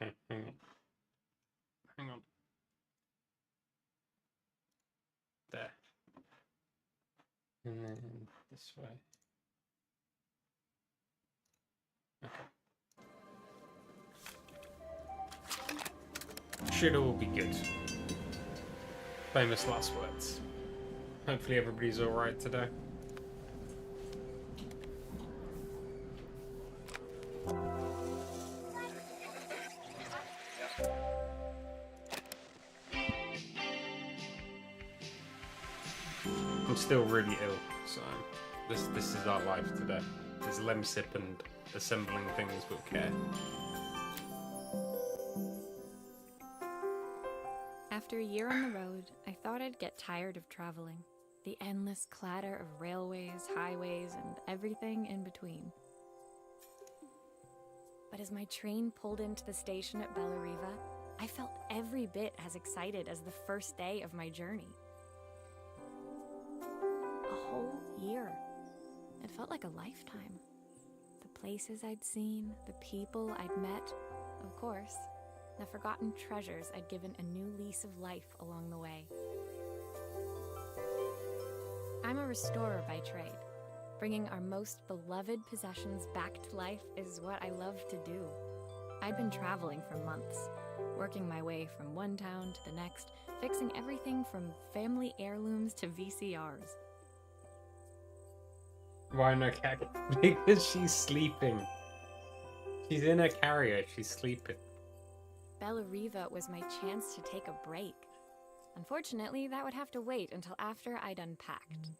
Okay, hang on. Hang on. There. And then this way. Okay. Should all be good. Famous last words. Hopefully everybody's alright today. I'm still really ill, so this is our life today. It's lemsip and assembling things with care. After a year on the road, I thought I'd get tired of traveling. The endless clatter of railways, highways, and everything in between. But as my train pulled into the station at Bellariva, I felt every bit as excited as the first day of my journey. A whole year. It felt like a lifetime. The places I'd seen, the people I'd met, of course, the forgotten treasures I'd given a new lease of life along the way. I'm a restorer by trade. Bringing our most beloved possessions back to life is what I love to do. I'd been traveling for months, working my way from one town to the next, fixing everything from family heirlooms to VCRs. Why no cat? Because she's sleeping. She's in her carrier, she's sleeping. Bellariva was my chance to take a break. Unfortunately, that would have to wait until after I'd unpacked.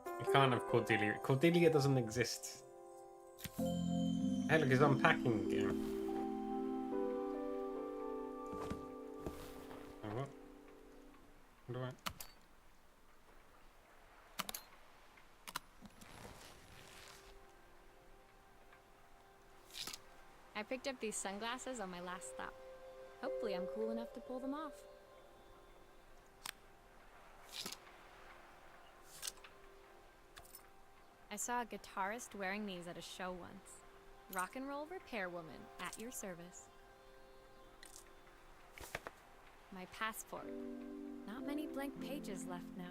You can't have Cordelia. Cordelia doesn't exist. Hey, look, he's unpacking again. Oh, what? What do I... I picked up these sunglasses on my last stop. Hopefully I'm cool enough to pull them off. I saw a guitarist wearing these at a show once. Rock and roll repair woman, at your service. My passport. Not many blank pages left now.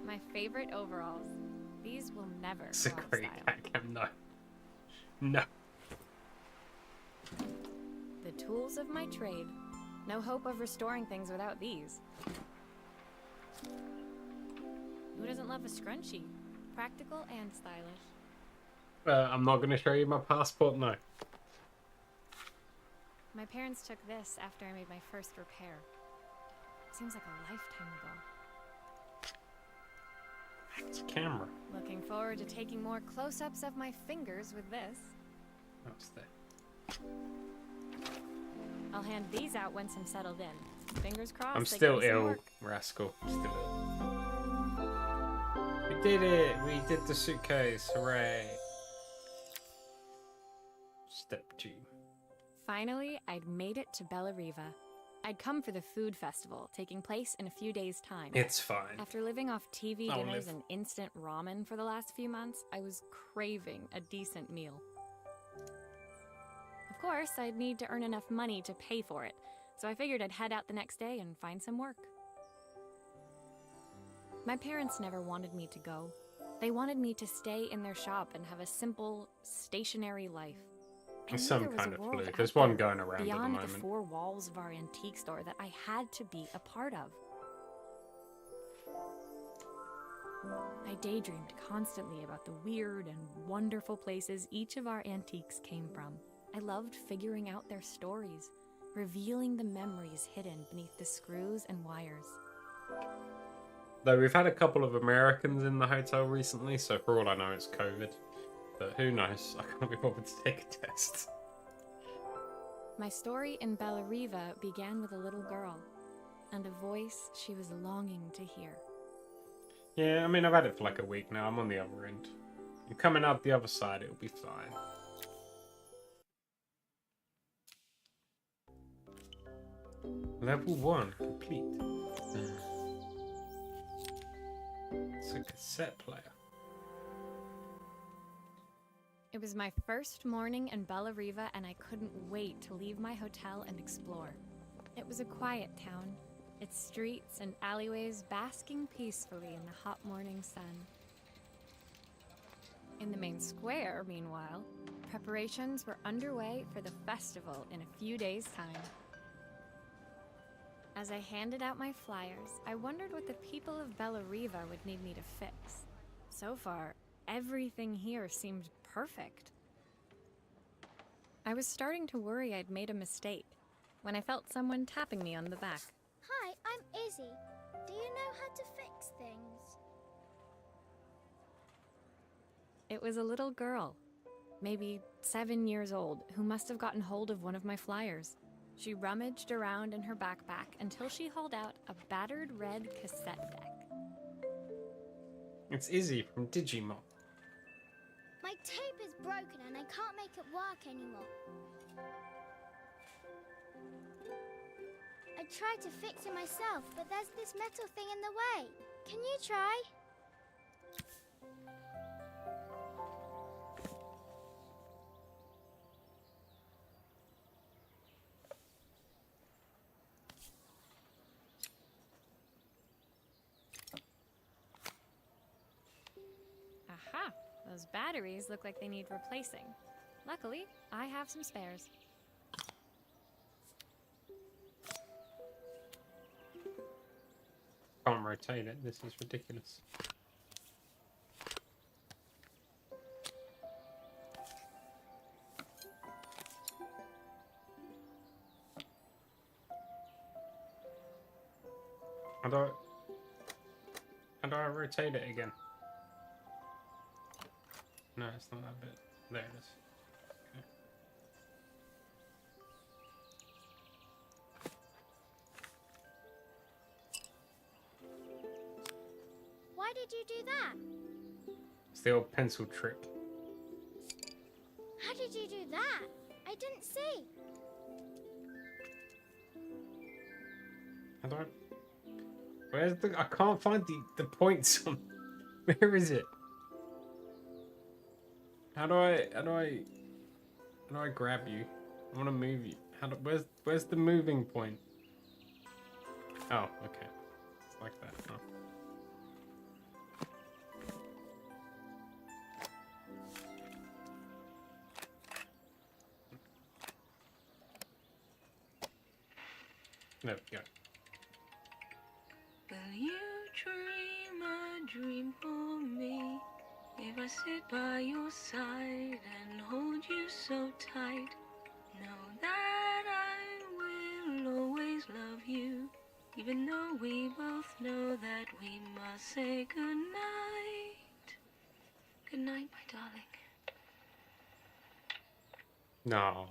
My favorite overalls. These will never It's a go out of great style. cat cam, no. No. The tools of my trade. No hope of restoring things without these. Who doesn't love a scrunchie? Practical and stylish. I'm not going to show you my passport, no. My parents took this after I made my first repair. Seems like a lifetime ago. It's a camera. Looking forward to taking more close-ups of my fingers with this. That's there. I'll hand these out once I'm settled in. Fingers crossed. I'm they still give me some ill, work. rascal. Still ill. We did it! We did the suitcase. Hooray! Step 2. Finally, I'd made it to Bellariva. I'd come for the food festival, taking place in a few days' time. It's fine. After living off TV I'll dinners live. and instant ramen for the last few months, I was craving a decent meal. Of course, I'd need to earn enough money to pay for it, so I figured I'd head out the next day and find some work. My parents never wanted me to go. They wanted me to stay in their shop and have a simple, stationary life. I knew Some there was kind a of world flu. out There's one there, going around at the beyond the moment. four walls of our antique store that I had to be a part of. I daydreamed constantly about the weird and wonderful places each of our antiques came from. I loved figuring out their stories, revealing the memories hidden beneath the screws and wires. Though we've had a couple of Americans in the hotel recently, so for all I know it's COVID. But who knows? I can't be bothered to take a test. My story in Bellariva began with a little girl, and a voice she was longing to hear. Yeah, I mean, I've had it for like a week now. I'm on the other end. I'm coming out the other side, it'll be fine. Level 1 complete. It's a cassette player. It was my first morning in Bella Riva, and I couldn't wait to leave my hotel and explore. It was a quiet town, its streets and alleyways basking peacefully in the hot morning sun. In the main square, meanwhile, preparations were underway for the festival in a few days' time. As I handed out my flyers, I wondered what the people of Bella Riva would need me to fix. So far, everything here seemed perfect. I was starting to worry I'd made a mistake when I felt someone tapping me on the back. Hi, I'm Izzy. Do you know how to fix things? It was a little girl, maybe 7 years old, who must have gotten hold of one of my flyers. She rummaged around in her backpack until she hauled out a battered red cassette deck. It's Izzy from Digimon. My tape is broken and I can't make it work anymore. I tried to fix it myself, but there's this metal thing in the way. Can you try? Aha! Those batteries look like they need replacing. Luckily, I have some spares. Can't rotate it. This is ridiculous. How do I rotate it again? No, it's not that bit. There it is. Okay. Why did you do that? It's the old pencil trick. How did you do that? I didn't see. How do I... Where's the... I can't find the points on... Where is it? How do I grab you? I want to move you. Where's the moving point? Oh, okay. It's like that. Oh. There we go. Will you dream a dream for me? If I sit by your side and hold you so tight, know that I will always love you, even though we both know that we must say goodnight. Good night, my darling. No.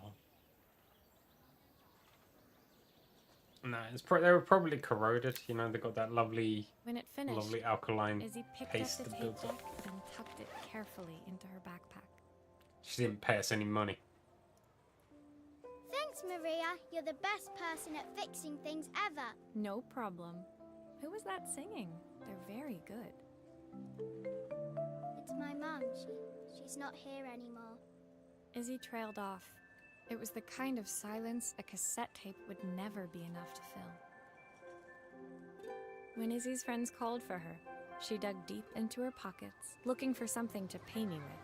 No, they were probably corroded. You know, they got that lovely, When it finished, lovely alkaline Izzy picked paste up the that tape builds up. deck and tucked it carefully into her backpack. She didn't pay us any money. Thanks, Maria. You're the best person at fixing things ever. No problem. Who was that singing? They're very good. It's my mum. She's not here anymore. Izzy trailed off. It was the kind of silence a cassette tape would never be enough to fill. When Izzy's friends called for her, she dug deep into her pockets, looking for something to pay me with.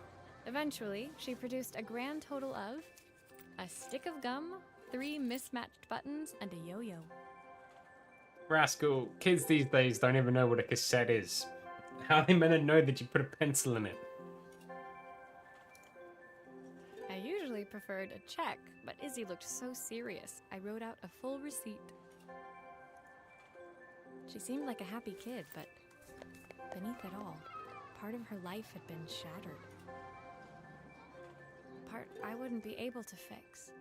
Eventually, she produced a grand total of a stick of gum, 3 mismatched buttons, and a yo-yo. Rascal, kids these days don't even know what a cassette is. How are they meant to know that you put a pencil in it? I usually preferred a check, but Izzy looked so serious, I wrote out a full receipt. She seemed like a happy kid, but beneath it all, part of her life had been shattered. Part I wouldn't be able to fix.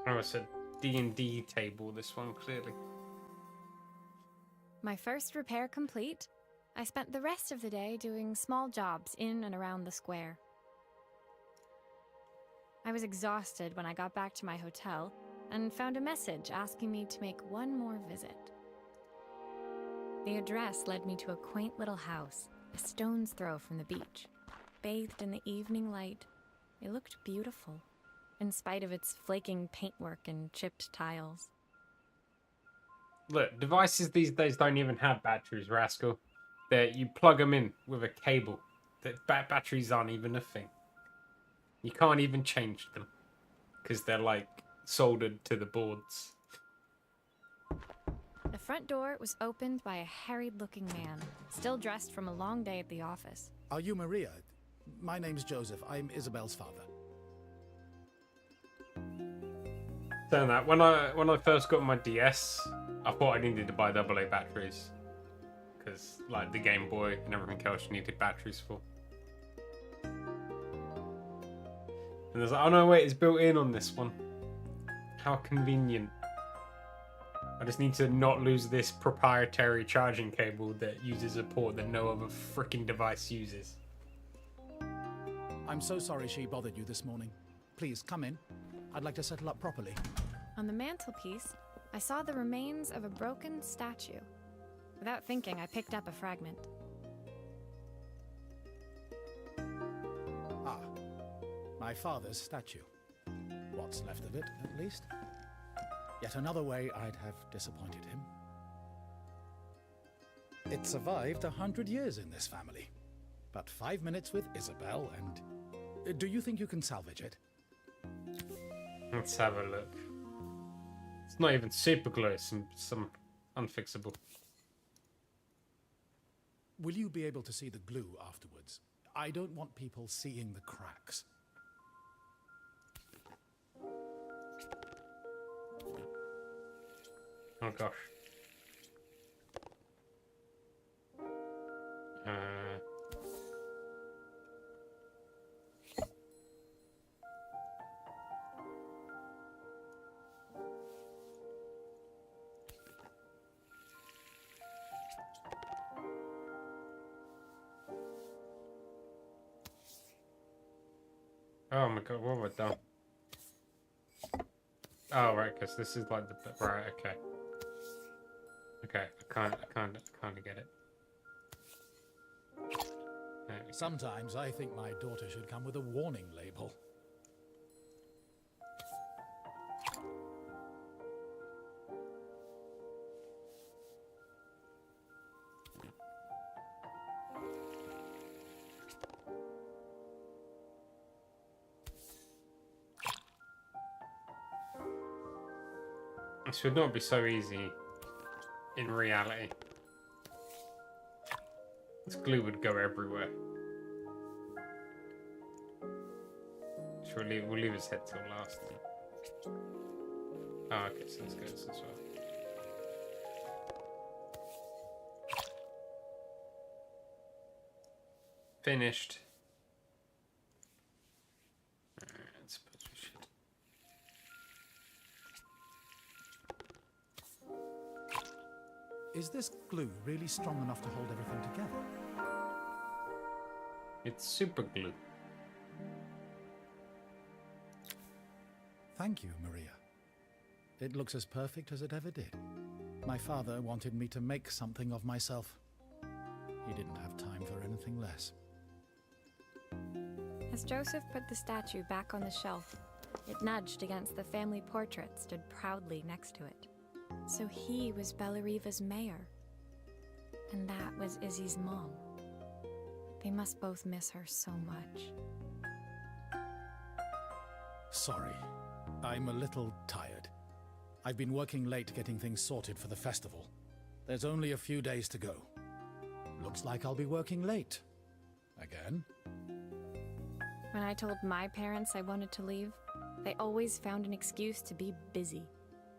Oh, it's a D&D table, this one, clearly. My first repair complete, I spent the rest of the day doing small jobs in and around the square. I was exhausted when I got back to my hotel, and found a message asking me to make one more visit. The address led me to a quaint little house, a stone's throw from the beach. Bathed in the evening light, it looked beautiful, in spite of its flaking paintwork and chipped tiles. Look, devices these days don't even have batteries, Rascal. You plug them in with a cable. The batteries aren't even a thing. You can't even change them because they're like soldered to the boards. The front door was opened by a harried-looking man, still dressed from a long day at the office. Are you Maria? My name's Joseph. I'm Isabel's father. Saying that, when I first got my DS, I thought I needed to buy AA batteries because like the Game Boy and everything else you needed batteries for. And there's like, oh no, wait, it's built in on this one. How convenient. I just need to not lose this proprietary charging cable that uses a port that no other freaking device uses. I'm so sorry she bothered you this morning. Please, come in. I'd like to settle up properly. On the mantelpiece, I saw the remains of a broken statue. Without thinking, I picked up a fragment. Ah, my father's statue. What's left of it, at least. Yet another way I'd have disappointed him. It survived 100 years in this family. But 5 minutes with Isabel and... do you think you can salvage it? Let's have a look. It's not even super glue, it's some unfixable. Will you be able to see the glue afterwards? I don't want people seeing the cracks. Oh gosh. Oh my god, what have I done? Oh right, because this is like the right. Okay. Okay, I kind of get it. Sometimes I think my daughter should come with a warning label. This would not be so easy in reality. This glue would go everywhere. Surely we'll leave his head till last. Oh, okay, so let's go this as well. Finished. Alright, I suppose we should. Is this glue really strong enough to hold everything together? It's super glue. Thank you, Maria. It looks as perfect as it ever did. My father wanted me to make something of myself. He didn't have time for anything less. As Joseph put the statue back on the shelf, it nudged against the family portrait stood proudly next to it. So he was Bellariva's mayor. And that was Izzy's mom. They must both miss her so much. Sorry, I'm a little tired. I've been working late getting things sorted for the festival. There's only a few days to go. Looks like I'll be working late. Again? When I told my parents I wanted to leave, they always found an excuse to be busy,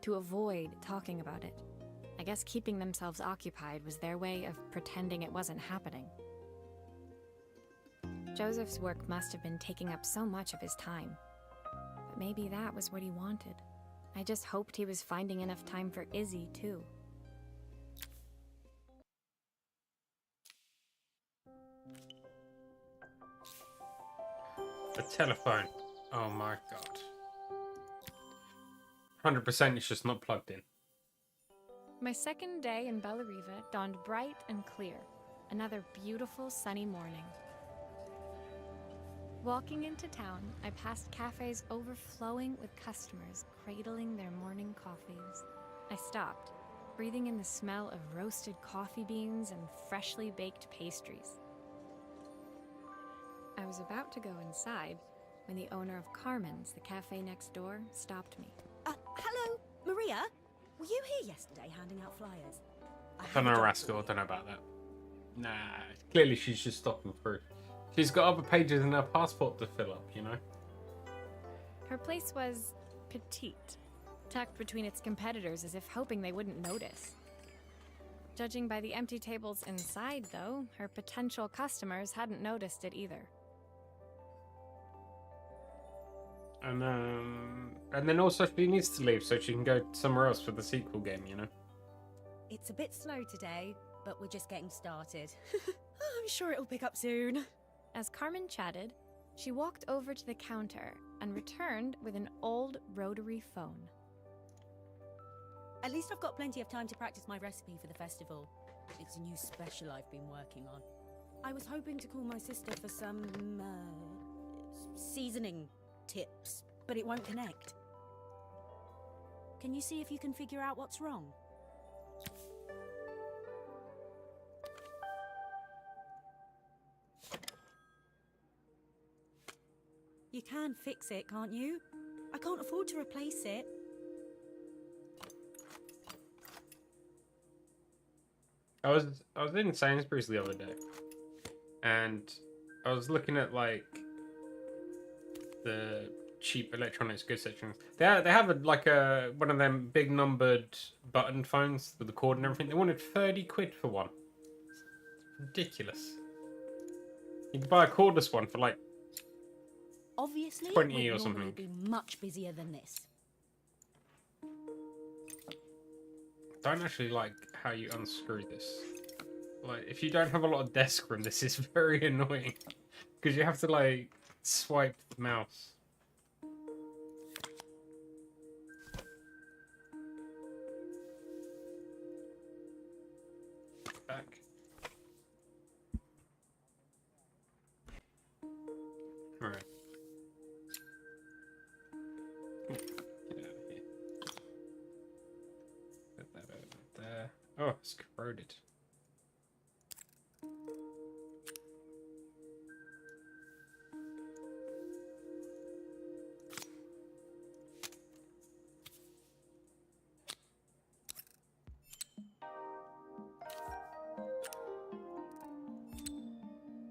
to avoid talking about it. I guess keeping themselves occupied was their way of pretending it wasn't happening. Joseph's work must have been taking up so much of his time. But maybe that was what he wanted. I just hoped he was finding enough time for Izzy, too. The telephone. Oh my god. 100% it's just not plugged in. My second day in Bellariva dawned bright and clear. Another beautiful sunny morning. Walking into town, I passed cafes overflowing with customers cradling their morning coffees. I stopped, breathing in the smell of roasted coffee beans and freshly baked pastries. I was about to go inside when the owner of Carmen's, the cafe next door, stopped me. Hello, Maria? Were you here yesterday handing out flyers? Don't know, Rascal. Don't know about that. Nah, clearly she's just stopping through. She's got other pages in her passport to fill up, you know? Her place was petite, tucked between its competitors as if hoping they wouldn't notice. Judging by the empty tables inside, though, her potential customers hadn't noticed it either. And then also she needs to leave so she can go somewhere else for the sequel game, you know? It's a bit slow today, but we're just getting started. I'm sure it'll pick up soon. As Carmen chatted, she walked over to the counter and returned with an old rotary phone. At least I've got plenty of time to practice my recipe for the festival. It's a new special I've been working on. I was hoping to call my sister for some, seasoning tips, but it won't connect. Can you see if you can figure out what's wrong? You can fix it, can't you? I can't afford to replace it. I was in Sainsbury's the other day, and I was looking at like the cheap electronics goods section. They have one of them big numbered button phones with the cord and everything. They wanted 30 quid for one. It's ridiculous. You can buy a cordless one for like Obviously, 20 we'd or normally something. be much busier than this. Don't actually like how you unscrew this. Like, if you don't have a lot of desk room, this is very annoying because you have to like swipe the mouse. Back. All right. Get out of here. Put that over there. Oh, it's corroded.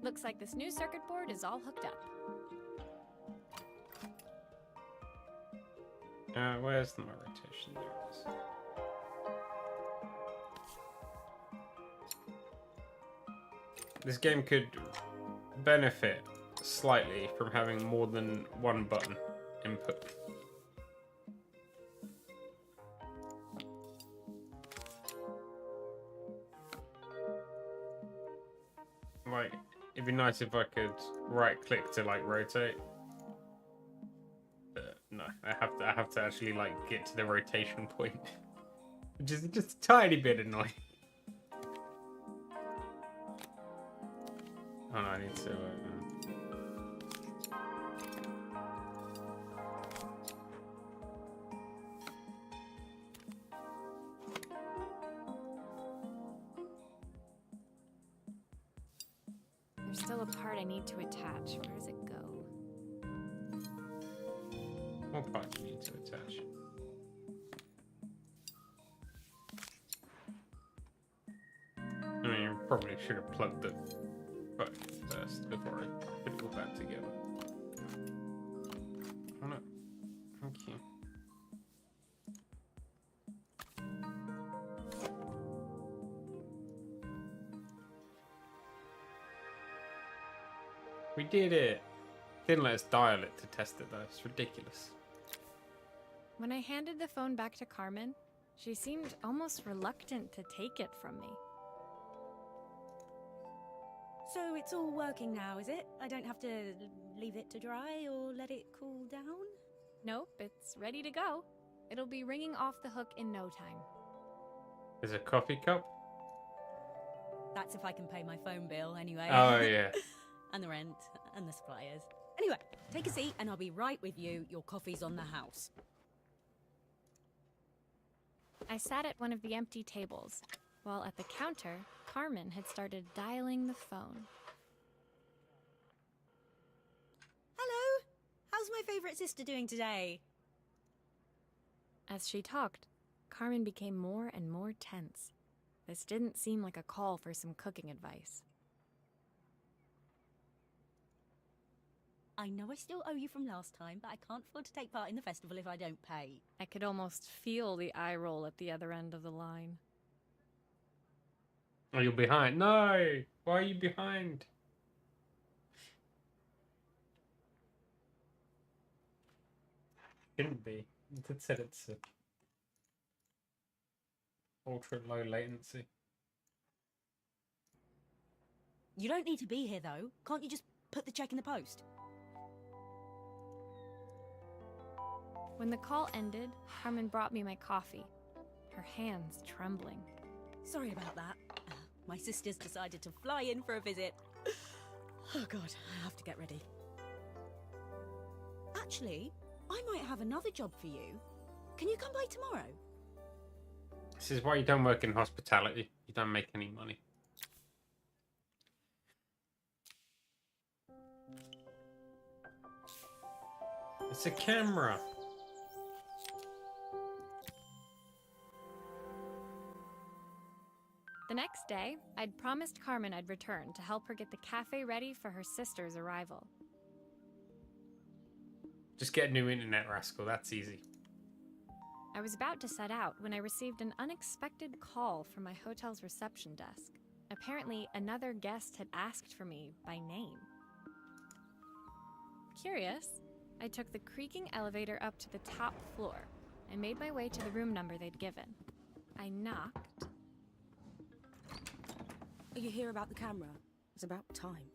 Looks like this new circuit board is all hooked up. Where's my rotation? There it is. This game could benefit slightly from having more than one button input. Like, it'd be nice if I could right click to like rotate. No, I have to actually like get to the rotation point, which is just a tiny bit annoying. Oh no, I need to. There's still a part I need to attach. Where does it go? What part do you need to attach? I mean, you probably should have plugged the button first before I put it all back together. Oh no. Thank you. We did it! Didn't let us dial it to test it though. It's ridiculous. When I handed the phone back to Carmen, she seemed almost reluctant to take it from me. So it's all working now, is it? I don't have to leave it to dry or let it cool down? Nope, it's ready to go. It'll be ringing off the hook in no time. There's a coffee cup. That's if I can pay my phone bill, anyway. Oh yeah. And the rent, and the suppliers. Anyway, take a seat, and I'll be right with you. Your coffee's on the house. I sat at one of the empty tables, while at the counter, Carmen had started dialing the phone. Hello! How's my favourite sister doing today? As she talked, Carmen became more and more tense. This didn't seem like a call for some cooking advice. I know I still owe you from last time, but I can't afford to take part in the festival if I don't pay. I could almost feel the eye roll at the other end of the line. Oh, you're behind. No! Why are you behind? Shouldn't be. It did said it's a ultra low latency. You don't need to be here, though. Can't you just put the check in the post? When the call ended, Carmen brought me my coffee, her hands trembling. Sorry about that. My sister's decided to fly in for a visit. Oh god, I have to get ready. Actually, I might have another job for you. Can you come by tomorrow? This is why you don't work in hospitality. You don't make any money. It's a camera. The next day, I'd promised Carmen I'd return to help her get the cafe ready for her sister's arrival. Just get a new internet, rascal. That's easy. I was about to set out when I received an unexpected call from my hotel's reception desk. Apparently, another guest had asked for me by name. Curious, I took the creaking elevator up to the top floor and made my way to the room number they'd given. I knocked. Are you here about the camera? It's about time.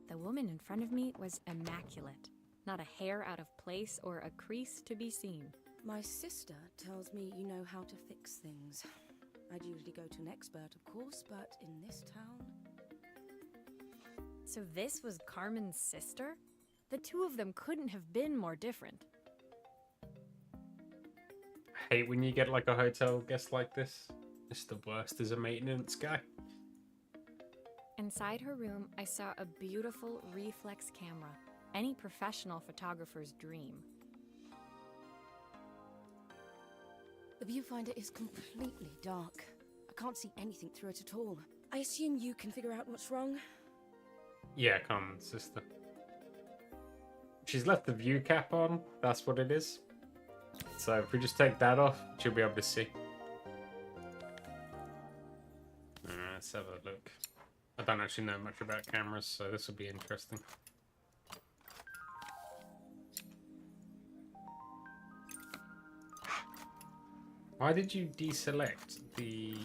The woman in front of me was immaculate. Not a hair out of place or a crease to be seen. My sister tells me you know how to fix things. I'd usually go to an expert, of course, but in this town... So this was Carmen's sister? The two of them couldn't have been more different. I hate when you get like a hotel guest like this. It's the worst as a maintenance guy. Inside her room, I saw a beautiful reflex camera. Any professional photographer's dream. The viewfinder is completely dark. I can't see anything through it at all. I assume you can figure out what's wrong? Yeah, Carmen's sister. She's left the view cap on. That's what it is. So if we just take that off, she'll be able to see. Let's have a look. I don't actually know much about cameras, so this will be interesting. Why did you deselect the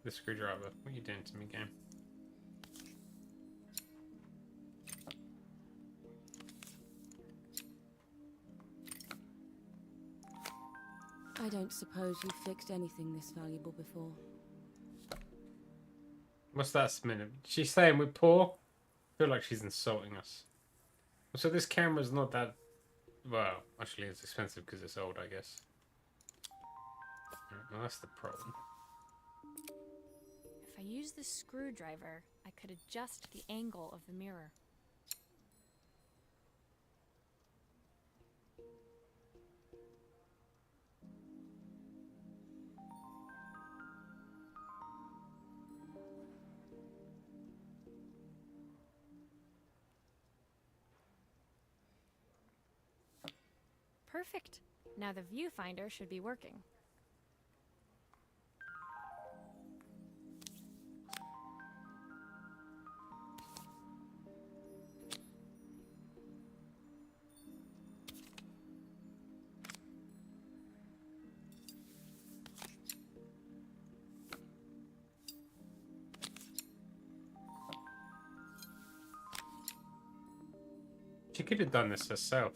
screwdriver? What are you doing to me, game? I don't suppose you've fixed anything this valuable before. What's that minute? She's saying we're poor? I feel like she's insulting us. So this camera's not that... Well, actually it's expensive because it's old, I guess. Well, that's the problem. If I use the screwdriver, I could adjust the angle of the mirror. Perfect. Now the viewfinder should be working. She could have done this herself.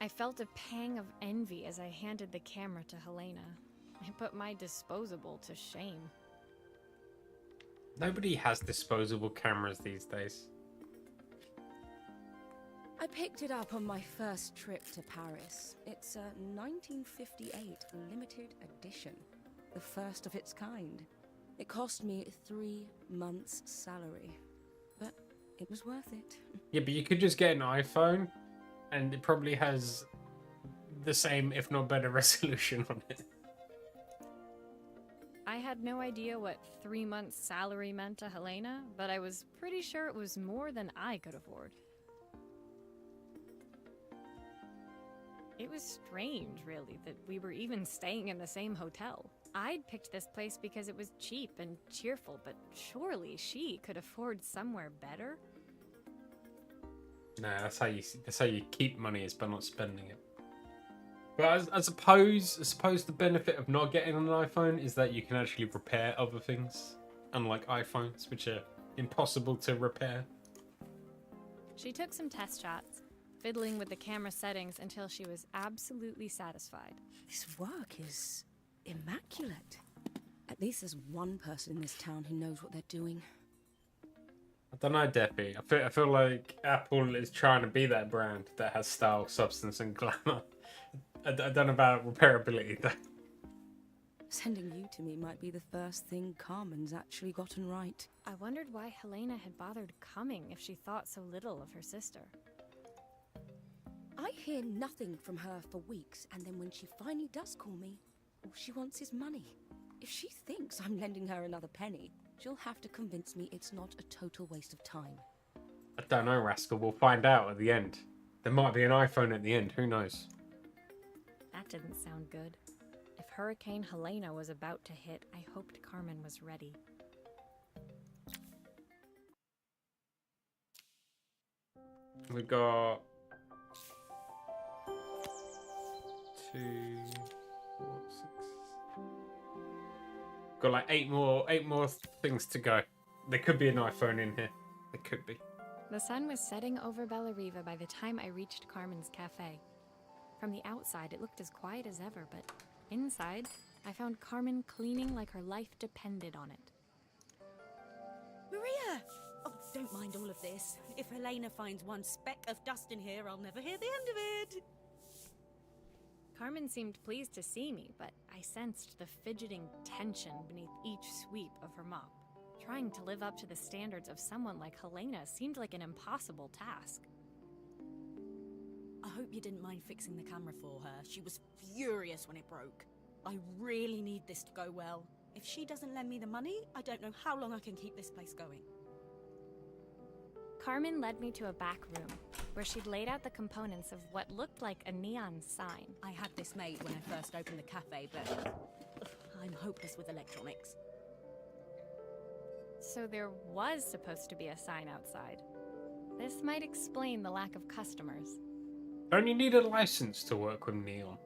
I felt a pang of envy as I handed the camera to Helena. I put my disposable to shame. Nobody has disposable cameras these days. I picked it up on my first trip to Paris. It's a 1958 limited edition, the first of its kind. It cost me 3 months' salary, but it was worth it. Yeah, but you could just get an iPhone, and it probably has the same, if not better, resolution on it. I had no idea what 3 months' salary meant to Helena, but I was pretty sure it was more than I could afford. It was strange, really, that we were even staying in the same hotel. I'd picked this place because it was cheap and cheerful, but surely she could afford somewhere better? Nah, that's how you keep money, is by not spending it. But I suppose the benefit of not getting an iPhone is that you can actually repair other things, unlike iPhones, which are impossible to repair. She took some test shots, fiddling with the camera settings until she was absolutely satisfied. This work is immaculate. At least there's one person in this town who knows what they're doing. I don't know, Deppy. I feel like Apple is trying to be that brand that has style, substance, and glamour. I don't know about repairability, though. Sending you to me might be the first thing Carmen's actually gotten right. I wondered why Helena had bothered coming if she thought so little of her sister. I hear nothing from her for weeks, and then when she finally does call me, all she wants is money. If she thinks I'm lending her another penny, she'll have to convince me it's not a total waste of time. I don't know, Rascal. We'll find out at the end. There might be an iPhone at the end. Who knows? That didn't sound good. If Hurricane Helena was about to hit, I hoped Carmen was ready. We got 2, 4, 6. Got like eight more things to go. There could be an iPhone in here. There could be. The sun was setting over Bellariva by the time I reached Carmen's cafe. From the outside, it looked as quiet as ever, but inside, I found Carmen cleaning like her life depended on it. Maria! Oh, don't mind all of this. If Helena finds one speck of dust in here, I'll never hear the end of it. Carmen seemed pleased to see me, but I sensed the fidgeting tension beneath each sweep of her mop. Trying to live up to the standards of someone like Helena seemed like an impossible task. I hope you didn't mind fixing the camera for her. She was furious when it broke. I really need this to go well. If she doesn't lend me the money, I don't know how long I can keep this place going. Carmen led me to a back room, where she'd laid out the components of what looked like a neon sign. I had this made when I first opened the cafe, but I'm hopeless with electronics. So there was supposed to be a sign outside. This might explain the lack of customers. Don't you need a license to work with neon?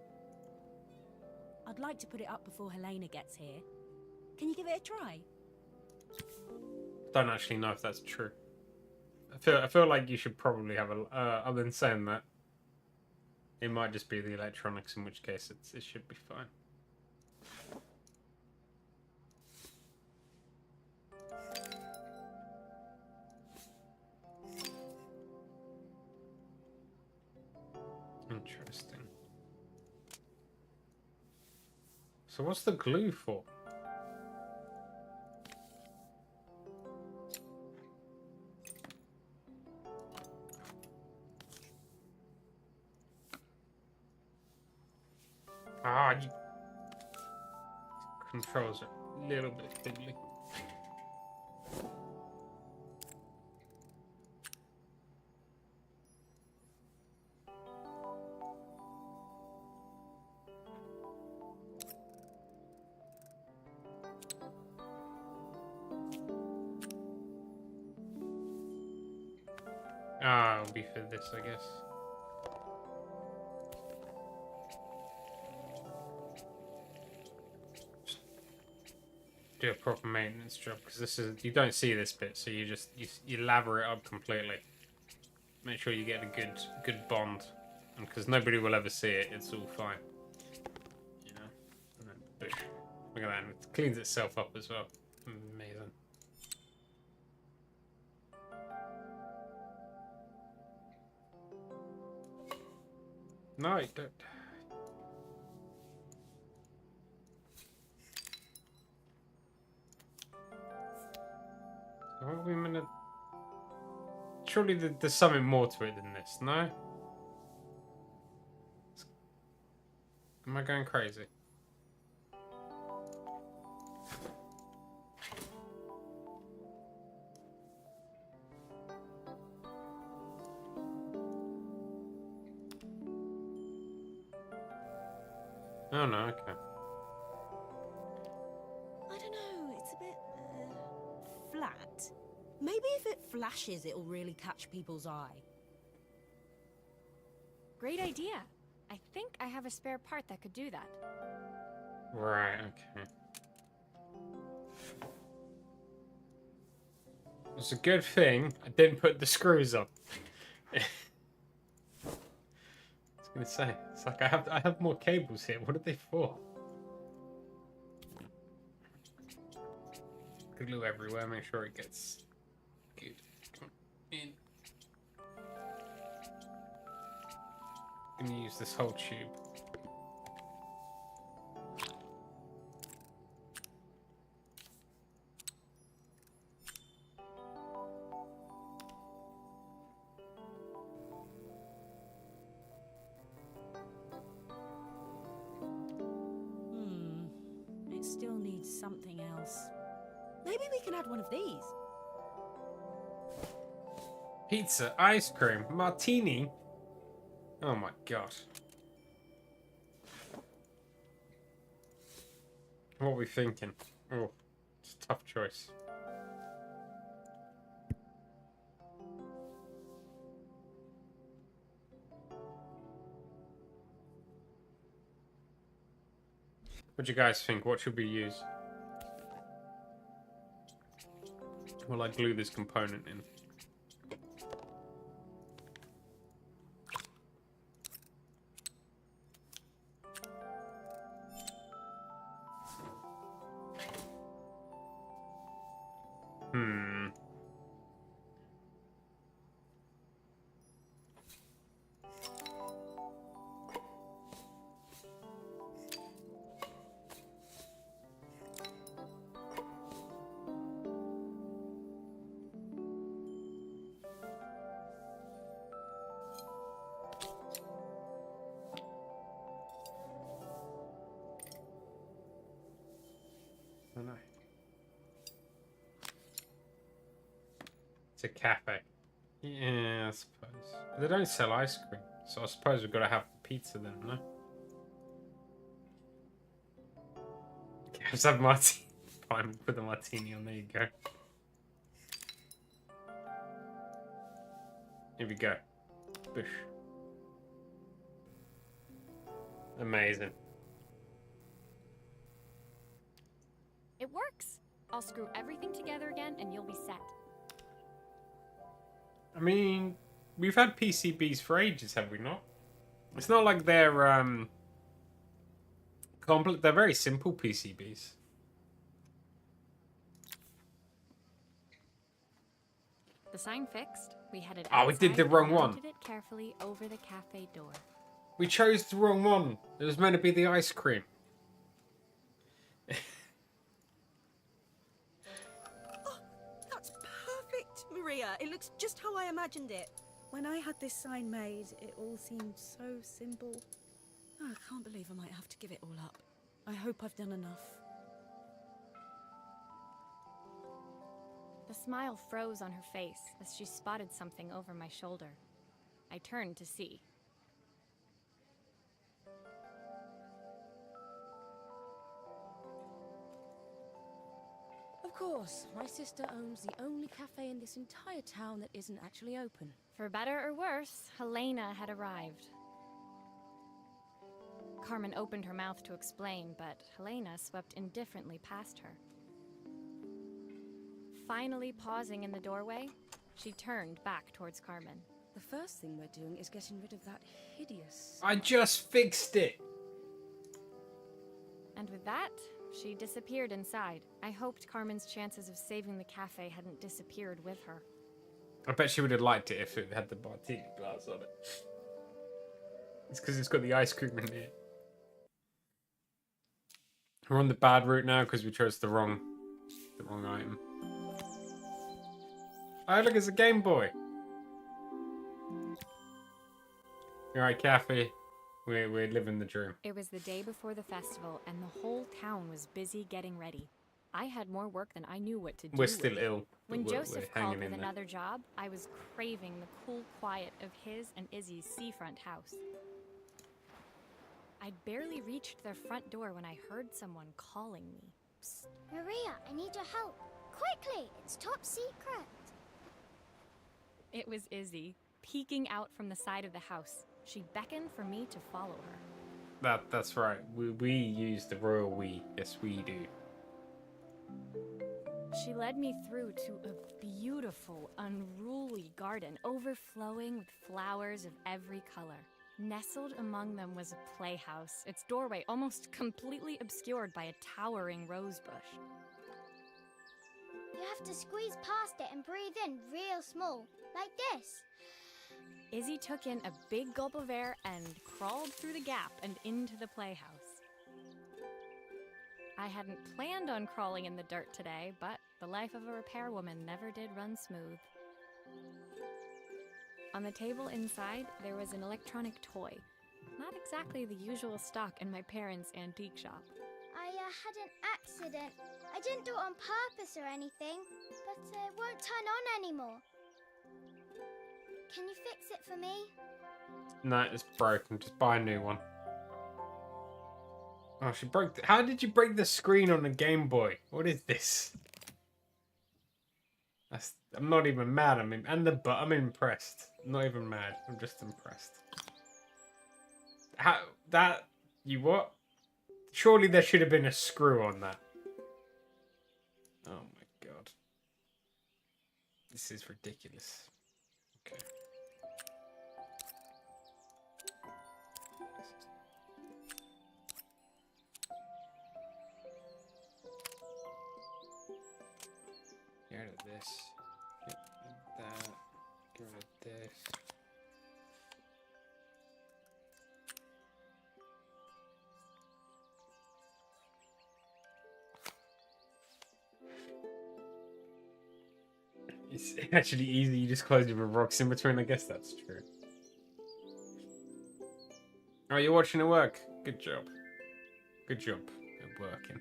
I'd like to put it up before Helena gets here. Can you give it a try? Don't actually know if that's true. I feel like you should probably have a. Other than saying that, it might just be the electronics, in which case it should be fine. Interesting. So what's the glue for? You... Controls are a little bit fiddly. It'll be for this, I guess. Do a proper maintenance job, because this is, you don't see this bit, so you lather it up completely. Make sure you get a good bond And because nobody will ever see it, it's all fine. You know? And then, boom. Look at that. And it cleans itself up as well. Amazing. No, I don't. What are we gonna... Surely there's something more to it than this, no? Am I going crazy? Oh no, okay. I don't know, it's a bit flat. Maybe if it flashes, it'll really catch people's eye. Great idea. I think I have a spare part that could do that. Right, okay. It's a good thing I didn't put the screws on. I was gonna say, it's like I have more cables here. What are they for? Glue everywhere, make sure it gets good. Come on, in. I'm gonna use this whole tube. It still needs something else. Maybe we can add one of these. Pizza, ice cream, martini. Oh my god. What are we thinking? Oh, it's a tough choice. What do you guys think? What should we use? Will I glue this component in? I don't know. It's a cafe. Yeah, I suppose. But they don't sell ice cream, so I suppose we've got to have pizza then, no? Okay, let's have martini. Fine, put the martini on. There you go. Here we go. Bush. Amazing. It works. I'll screw everything together again and you'll be set. I mean, we've had PCBs for ages, have we not? It's not like they're complex. They're very simple PCBs. The sign fixed. We headed Oh, we did outside the and wrong one. mounted it carefully over the cafe door. We chose the wrong one. It was meant to be the ice cream. That's perfect, Maria. It looks just how I imagined it. When I had this sign made, it all seemed so simple. Oh, I can't believe I might have to give it all up. I hope I've done enough. The smile froze on her face as she spotted something over my shoulder. I turned to see. Of course, my sister owns the only cafe in this entire town that isn't actually open. For better or worse, Helena had arrived. Carmen opened her mouth to explain, but Helena swept indifferently past her. Finally pausing in the doorway, she turned back towards Carmen. The first thing we're doing is getting rid of that hideous... I just fixed it. And with that, she disappeared inside. I hoped Carmen's chances of saving the cafe hadn't disappeared with her. I bet she would have liked it if it had the martini glass on it. It's because it's got the ice cream in it. We're on the bad route now because we chose the wrong item. Oh, look, it's a Game Boy. You're right, Cafe. We're living the dream. It was the day before the festival, and the whole town was busy getting ready. I had more work than I knew what to do. We're still with. ill. When We're Joseph hanging called in with there. another job, I was craving the cool quiet of his and Izzy's seafront house. I'd barely reached their front door when I heard someone calling me. Psst. Maria, I need your help. Quickly, it's top secret. It was Izzy, peeking out from the side of the house. She beckoned for me to follow her. That's right. We use the royal we. Yes, we do. She led me through to a beautiful, unruly garden overflowing with flowers of every color. Nestled among them was a playhouse, its doorway almost completely obscured by a towering rose bush. You have to squeeze past it and breathe in real small, like this. Izzy took in a big gulp of air and crawled through the gap and into the playhouse. I hadn't planned on crawling in the dirt today, but the life of a repairwoman never did run smooth. On the table inside, there was an electronic toy. Not exactly the usual stock in my parents' antique shop. I had an accident. I didn't do it on purpose or anything, but it won't turn on anymore. Can you fix it for me? No, it's broken. Just buy a new one. Oh, she broke. How did you break the screen on the Game Boy? What is this? I'm not even mad. I'm impressed. I'm not even mad. I'm just impressed. You what? Surely there should have been a screw on that. Oh my god. This is ridiculous. Okay. Get rid of this. Get rid of that. Get rid of this. It's actually easy. You just close it with rocks in between. I guess that's true. Oh, you're watching it work. Good job. Good job at working.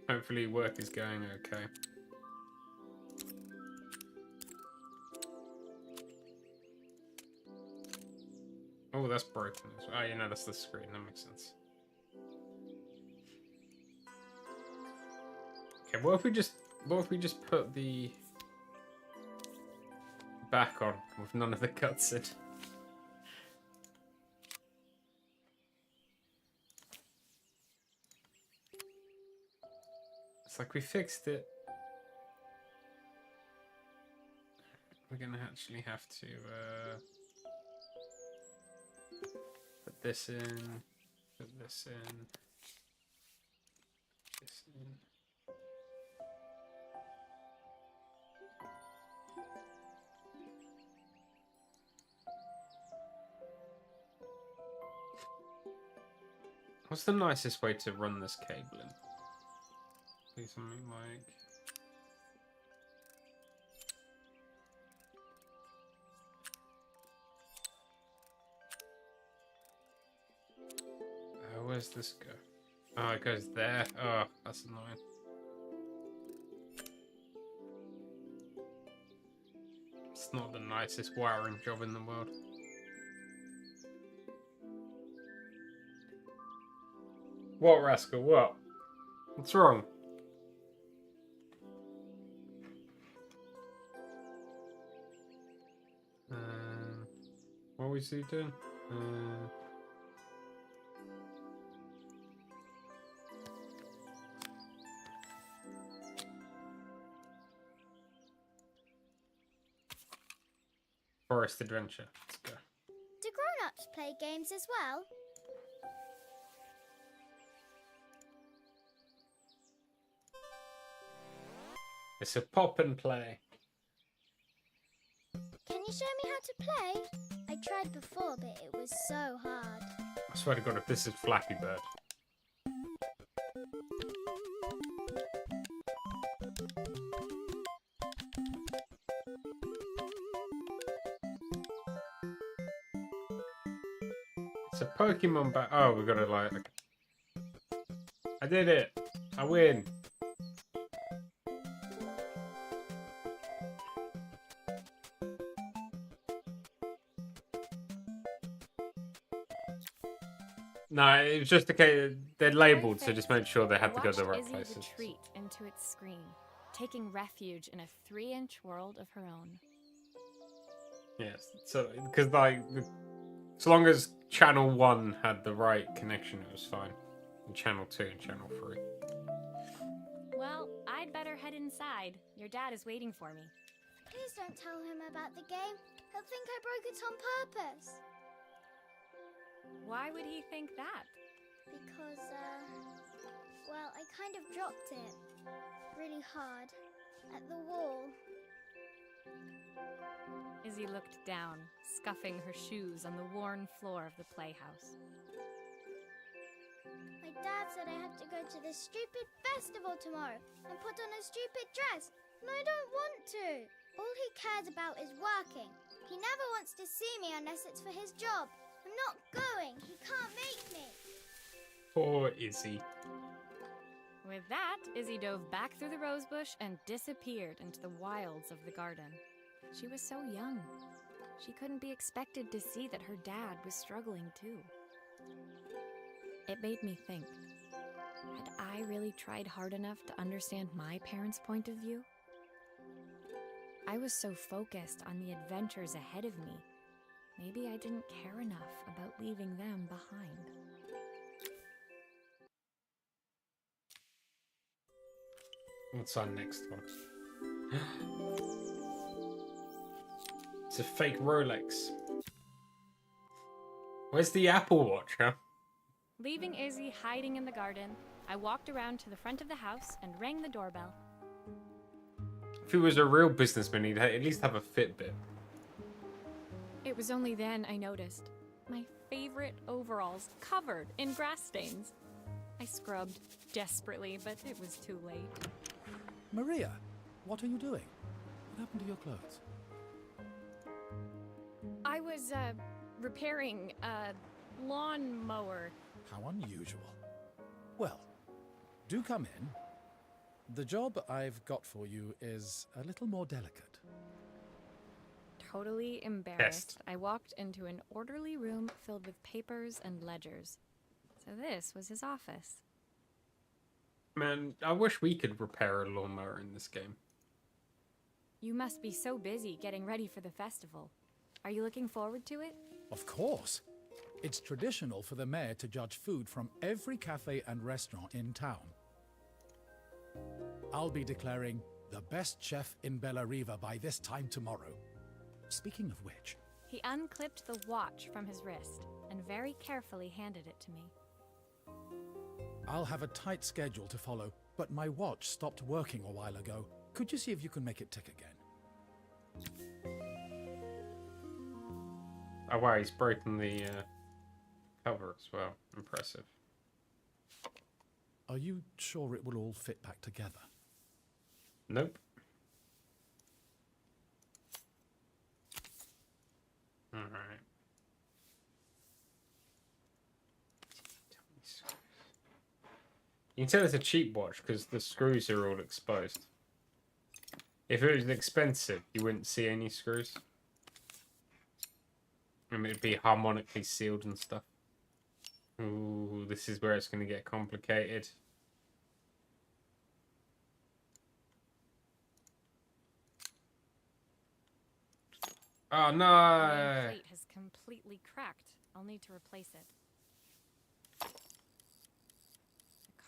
Hopefully work is going okay. Oh, that's broken. Oh, you know, that's the screen. That makes sense. Okay, what if we just put the back on with none of the cuts in? It's like we fixed it. We're gonna actually have to put this in, put this in, this in. What's the nicest way to run this cable in? Do something like... Oh, where's this go? Oh, it goes there. Oh, that's annoying. It's not the nicest wiring job in the world. What, Rascal? What? What's wrong? What was he doing? Forest adventure. Let's go. Do grown-ups play games as well? It's a pop and play. Can you show me how to play? I tried before, but it was so hard. I swear to God, if this is Flappy Bird. It's a Pokemon Oh, we gotta like... I did it! I win! No, it was just the case they're labelled, so just make sure they had to go to the right Izzy places. retreat into its screen, taking refuge in a 3-inch world of her own. Yes, so because like, as long as Channel 1 had the right connection, it was fine. And Channel 2 and Channel 3. Well, I'd better head inside. Your dad is waiting for me. Please don't tell him about the game. He'll think I broke it on purpose. Why would he think that? Because, well, I kind of dropped it really hard at the wall. Izzy looked down, scuffing her shoes on the worn floor of the playhouse. My dad said I have to go to this stupid festival tomorrow and put on a stupid dress, and I don't want to. All he cares about is working. He never wants to see me unless it's for his job. I'm not going. He can't make me. Poor Izzy. With that, Izzy dove back through the rosebush and disappeared into the wilds of the garden. She was so young. She couldn't be expected to see that her dad was struggling too. It made me think, had I really tried hard enough to understand my parents' point of view? I was so focused on the adventures ahead of me. Maybe I didn't care enough about leaving them behind. What's our next one? It's a fake Rolex. Where's the Apple Watch, huh? Leaving Izzy hiding in the garden, I walked around to the front of the house and rang the doorbell. If he was a real businessman, he'd at least have a Fitbit. It was only then I noticed my favorite overalls covered in grass stains. I scrubbed desperately, but it was too late. Maria, what are you doing? What happened to your clothes? I was, repairing a lawnmower. How unusual. Well, do come in. The job I've got for you is a little more delicate. Totally embarrassed, I walked into an orderly room filled with papers and ledgers. So this was his office. Man, I wish we could repair a lawnmower in this game. You must be so busy getting ready for the festival. Are you looking forward to it? Of course. It's traditional for the mayor to judge food from every cafe and restaurant in town. I'll be declaring the best chef in Bella Riva by this time tomorrow. Speaking of which... He unclipped the watch from his wrist and very carefully handed it to me. I'll have a tight schedule to follow, but my watch stopped working a while ago. Could you see if you can make it tick again? Oh wow, he's broken the cover as well. Impressive. Are you sure it will all fit back together? Nope. Alright. You can tell it's a cheap watch because the screws are all exposed. If it was expensive, you wouldn't see any screws. And it'd be harmonically sealed and stuff. Ooh, this is where it's going to get complicated. Oh no! The plate has completely cracked. I'll need to replace it. The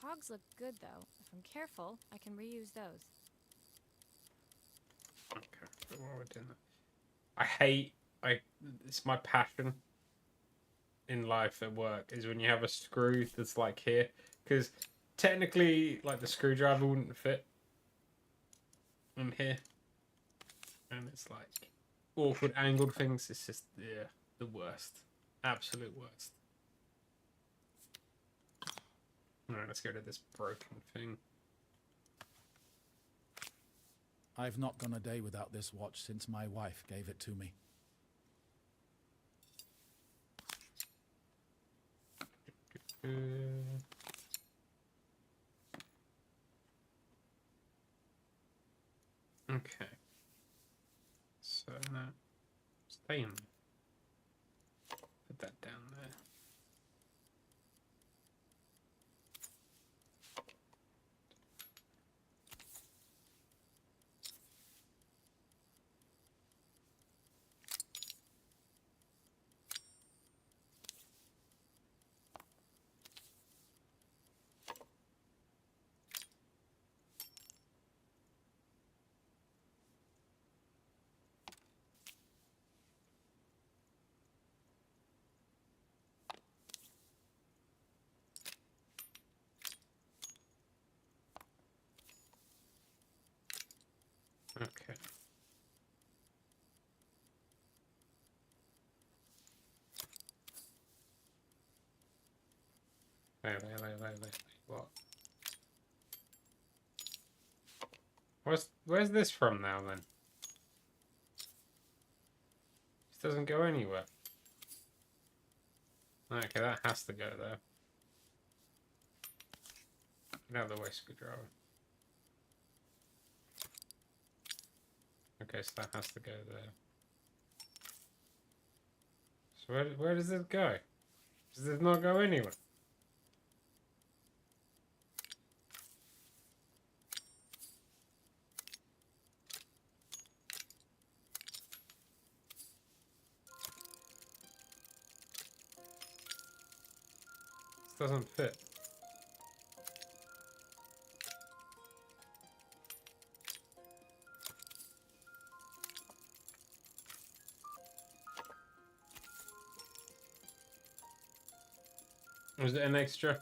cogs look good though. If I'm careful, I can reuse those. Okay, so what we're doing. I hate it's my passion in life at work is when you have a screw that's like here, because technically like the screwdriver wouldn't fit in here, and it's like awkward angled things. It's just the worst, absolute worst. All right, let's go to this broken thing. I've not gone a day without this watch since my wife gave it to me. Okay. So now, stay in there. Put that down there. Okay. Wait. What? Where's this from now then? This doesn't go anywhere. Okay, that has to go there. Get out of the way, screwdriver. Okay, so that has to go there. So where does it go? Does it not go anywhere? This doesn't fit. Was it an extra?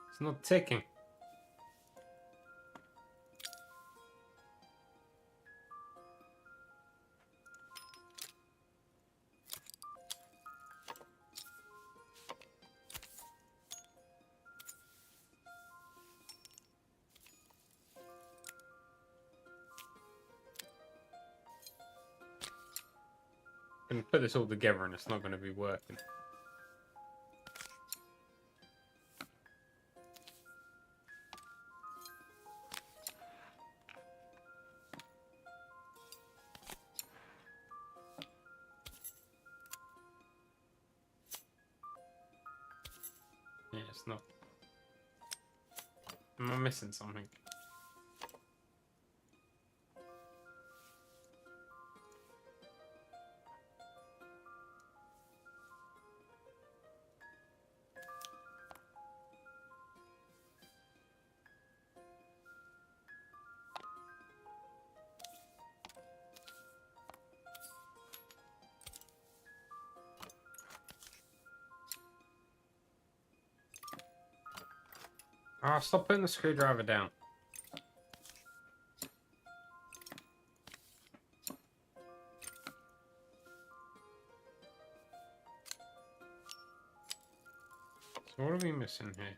It's not ticking. And put this all together and it's not going to be working. Yeah, it's not. Am I missing something? Oh, stop putting the screwdriver down. So what are we missing here?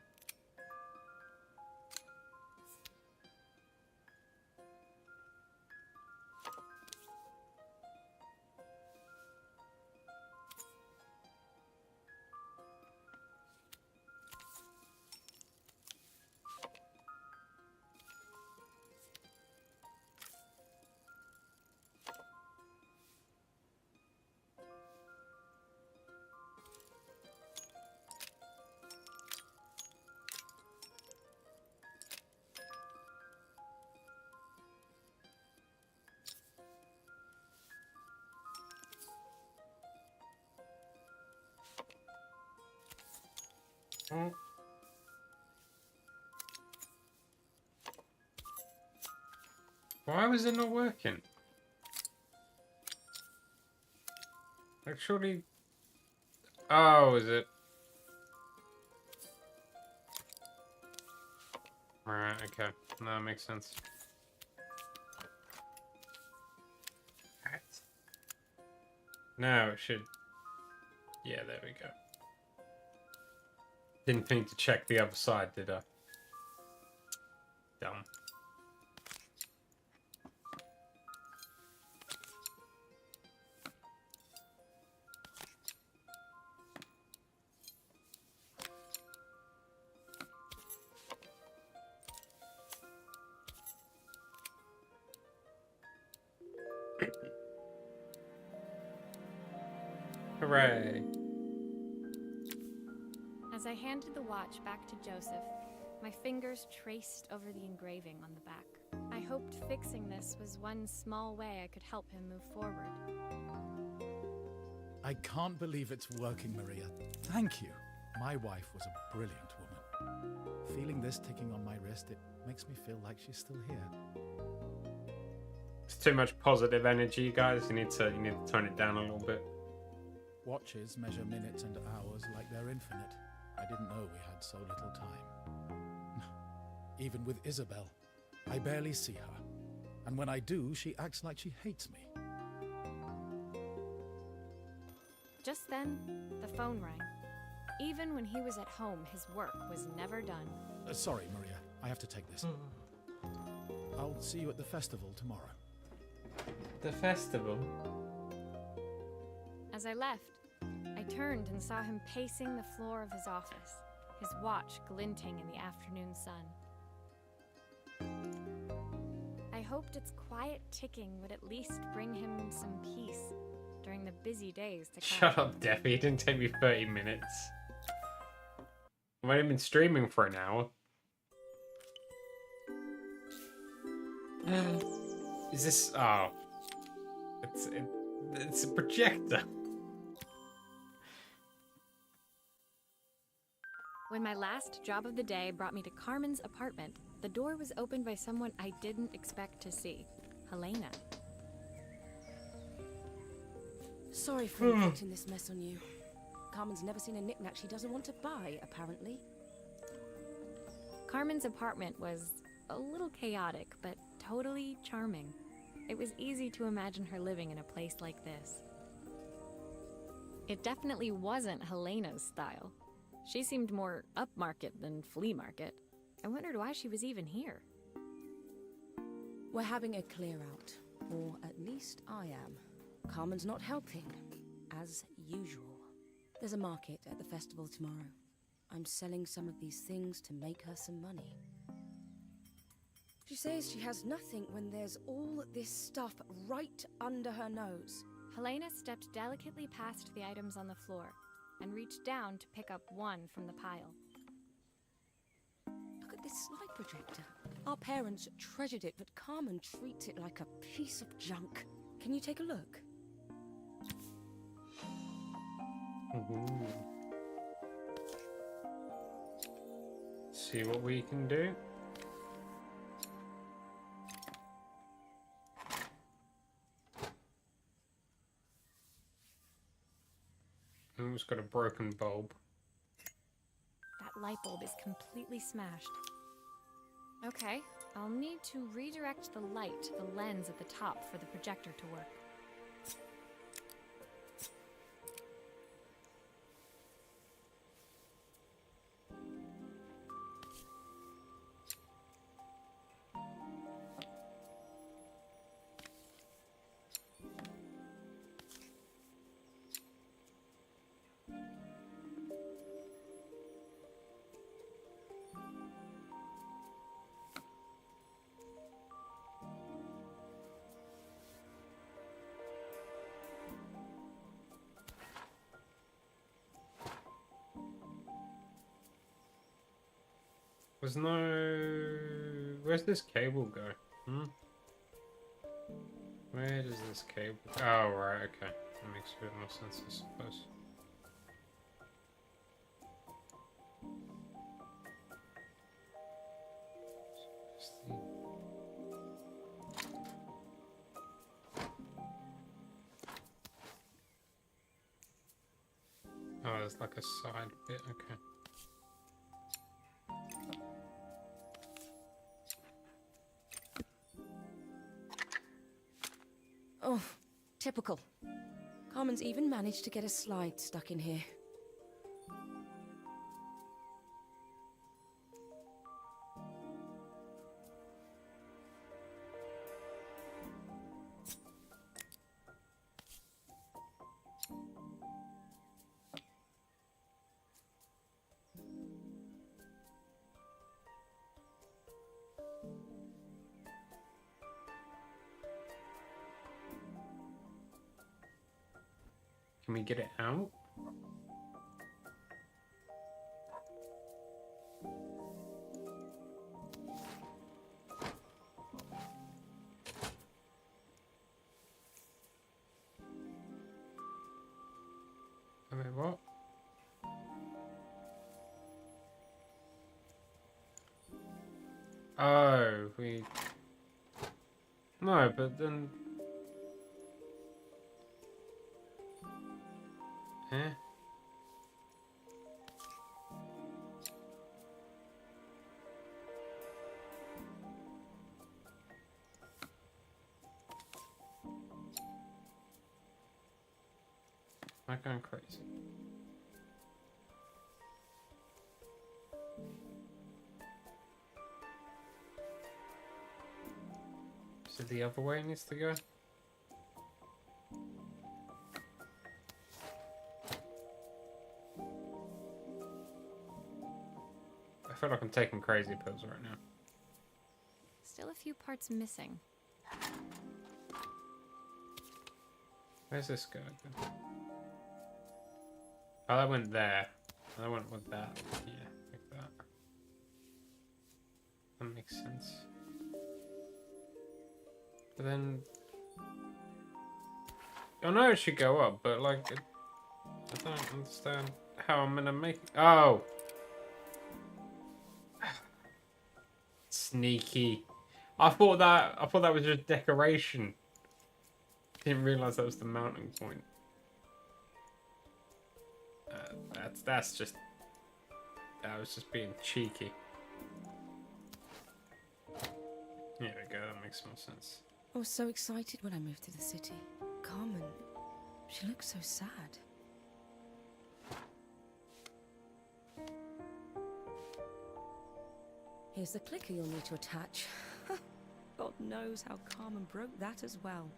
Oh. Why was it not working? Actually... Oh, is it? Alright, okay. No, that makes sense. Right. Now it should... Yeah, there we go. Didn't think to check the other side, did I? Dumb. Hooray. As I handed the watch back to Joseph, my fingers traced over the engraving on the back. I hoped fixing this was one small way I could help him move forward. I can't believe it's working, Maria. Thank you. My wife was a brilliant woman. Feeling this ticking on my wrist, it makes me feel like she's still here. It's too much positive energy, guys. You need to tone it down a little bit. Watches measure minutes and hours like they're infinite. I didn't know we had so little time. Even with Isabel, I barely see her. And when I do, she acts like she hates me. Just then, the phone rang. Even when he was at home, his work was never done. Sorry, Maria. I have to take this. I'll see you at the festival tomorrow. The festival? As I left, I turned and saw him pacing the floor of his office, his watch glinting in the afternoon sun. I hoped its quiet ticking would at least bring him some peace during the busy days to come. Shut up, Debbie. It didn't take me 30 minutes. I've only been streaming for an hour. Is this... Oh. It's a projector. When my last job of the day brought me to Carmen's apartment, the door was opened by someone I didn't expect to see. Helena. Sorry for inflicting this mess on you. Carmen's never seen a knick-knack she doesn't want to buy, apparently. Carmen's apartment was a little chaotic, but totally charming. It was easy to imagine her living in a place like this. It definitely wasn't Helena's style. She seemed more upmarket than flea market. I wondered why she was even here. We're having a clear-out, or at least I am. Carmen's not helping, as usual. There's a market at the festival tomorrow. I'm selling some of these things to make her some money. She says she has nothing when there's all this stuff right under her nose. Helena stepped delicately past the items on the floor and reached down to pick up one from the pile. Look at this slide projector. Our parents treasured it, but Carmen treats it like a piece of junk. Can you take a look? Ooh. See what we can do. It's got a broken bulb. That light bulb is completely smashed. Okay, I'll need to redirect the light to the lens at the top for the projector to work. There's no... Where's this cable go? Where does this cable... Oh, right, okay. That makes a bit more sense, I suppose. there's like a side bit. Okay. Oh, typical. Carmen's even managed to get a slide stuck in here. Can we get it out? Wait, what? Oh, we... No, but then... Eh? Am I going crazy? Is it the other way it needs to go? I feel like I'm taking crazy pills right now. Still a few parts missing. Where's this go again? Oh, that went there. I went with that. Yeah, like that. That makes sense. But then... I know it should go up, but like... I don't understand how I'm gonna make it. Oh! Sneaky. I thought that was just decoration. Didn't realize that was the mounting point. That's just... That was just being cheeky. There we go, that makes more sense. I was so excited when I moved to the city. Carmen, she looks so sad. Here's the clicker you'll need to attach. God knows how Carmen broke that as well.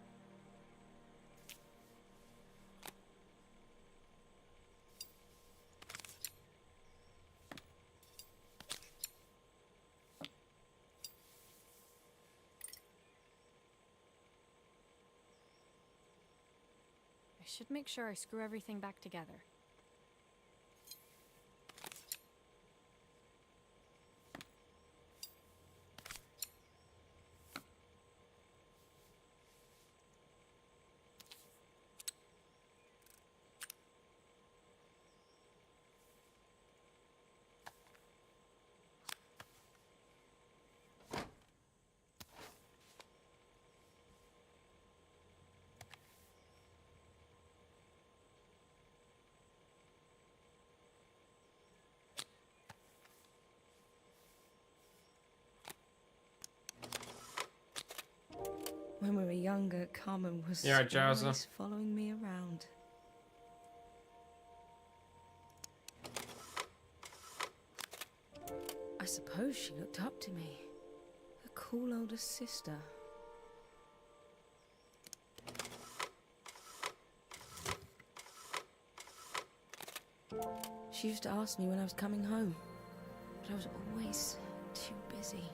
I should make sure I screw everything back together. When we were younger, Carmen was Yeah, Jowser. always following me around. I suppose she looked up to me. A cool older sister. She used to ask me when I was coming home, but I was always too busy.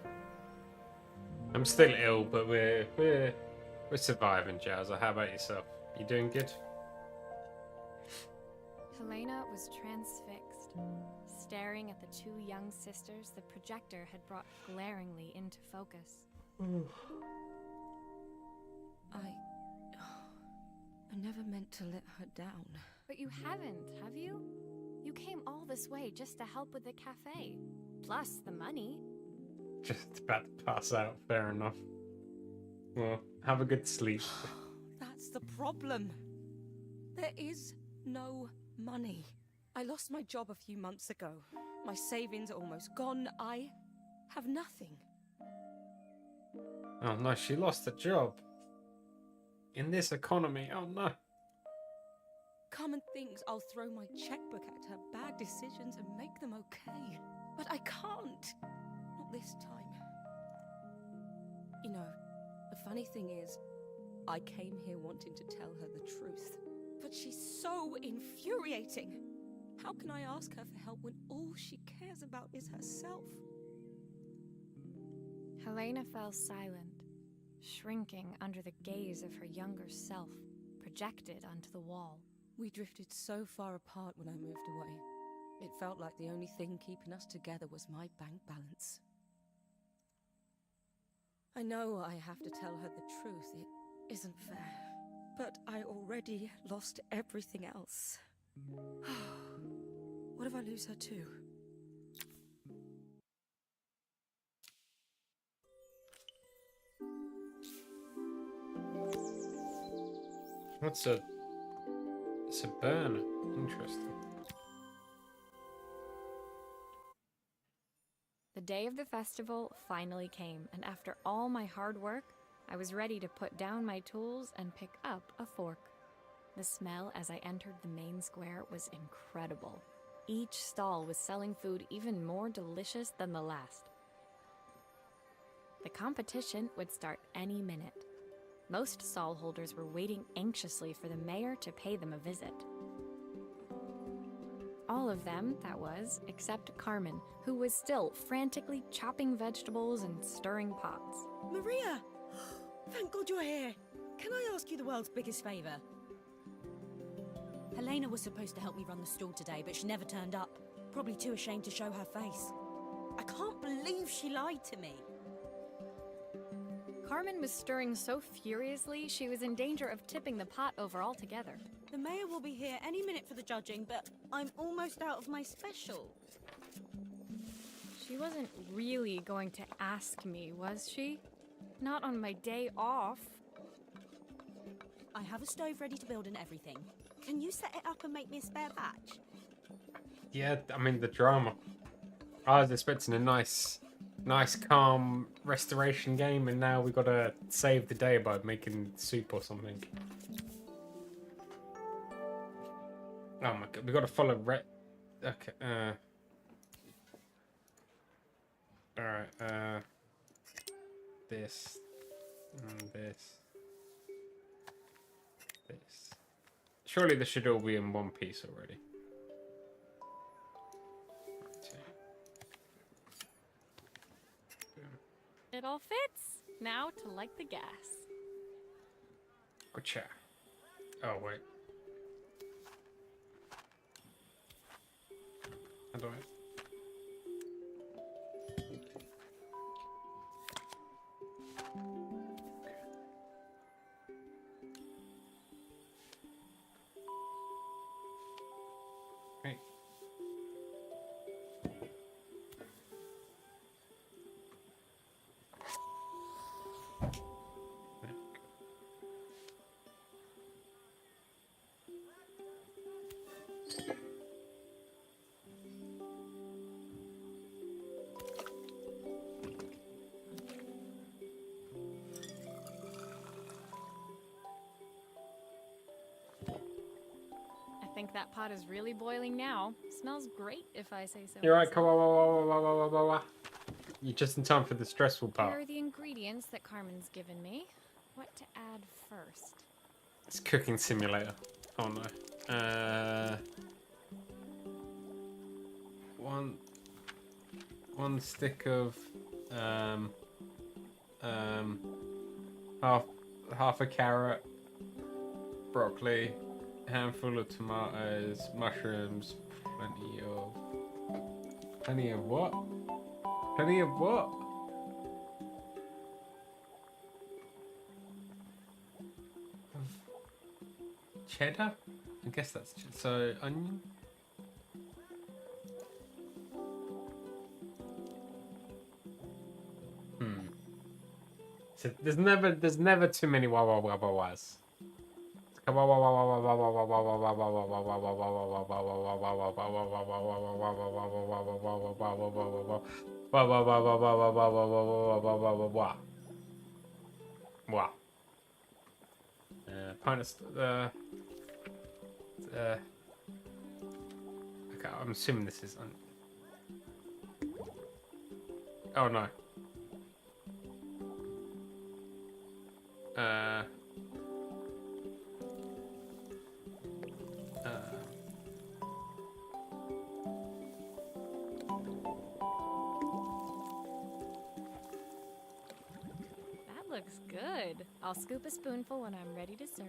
I'm still ill, but we're surviving, Jowser. How about yourself? You doing good? Helena was transfixed, staring at the two young sisters the projector had brought glaringly into focus. I never meant to let her down. But you haven't, have you? You came all this way just to help with the cafe. Plus the money. Just about to pass out. Fair enough. Well, have a good sleep. That's the problem. There is no money. I lost my job a few months ago. My savings are almost gone. I have nothing. Oh no, she lost her job. In this economy, oh no. Carmen thinks I'll throw my checkbook at her bad decisions and make them okay. But I can't. Not this time. You know, the funny thing is, I came here wanting to tell her the truth. But she's so infuriating. How can I ask her for help when all she cares about is herself? Helena fell silent, shrinking under the gaze of her younger self, projected onto the wall. We drifted so far apart when I moved away. It felt like the only thing keeping us together was my bank balance. I know I have to tell her the truth. It isn't fair. But I already lost everything else. What if I lose her too? It's a burner. Interesting. The day of the festival finally came, and after all my hard work, I was ready to put down my tools and pick up a fork. The smell as I entered the main square was incredible. Each stall was selling food even more delicious than the last. The competition would start any minute. Most stall holders were waiting anxiously for the mayor to pay them a visit. All of them, that was, except Carmen, who was still frantically chopping vegetables and stirring pots. Maria! Thank God you're here. Can I ask you the world's biggest favour? Helena was supposed to help me run the stall today, but she never turned up. Probably too ashamed to show her face. I can't believe she lied to me. Carmen was stirring so furiously she was in danger of tipping the pot over altogether. The mayor will be here any minute for the judging, but I'm almost out of my special. She wasn't really going to ask me, was she? Not on my day off. I have a stove ready to build and everything. Can you set it up and make me a spare batch? Yeah, I mean the drama. I was expecting a nice calm restoration game, and now we gotta save the day by making soup or something. Oh my god, we gotta follow Okay, alright, this, and this. Surely this should all be in one piece already. It all fits. Now to light the gas. Gotcha. Oh, wait. How do I? Hey. I think that pot is really boiling now. Smells great if I say so. You're right, myself. You're just in time for the stressful Here part. are the ingredients that Carmen's given me. What to add first? It's cooking simulator. Oh no. One stick of half a carrot, broccoli, handful of tomatoes, mushrooms, plenty of what? Plenty of what? Cheddar? I guess that's so onion. So there's never too many wahs. It's Wow. Pint of okay, I'm assuming this is. Oh no. That looks good. I'll scoop a spoonful when I'm ready to serve.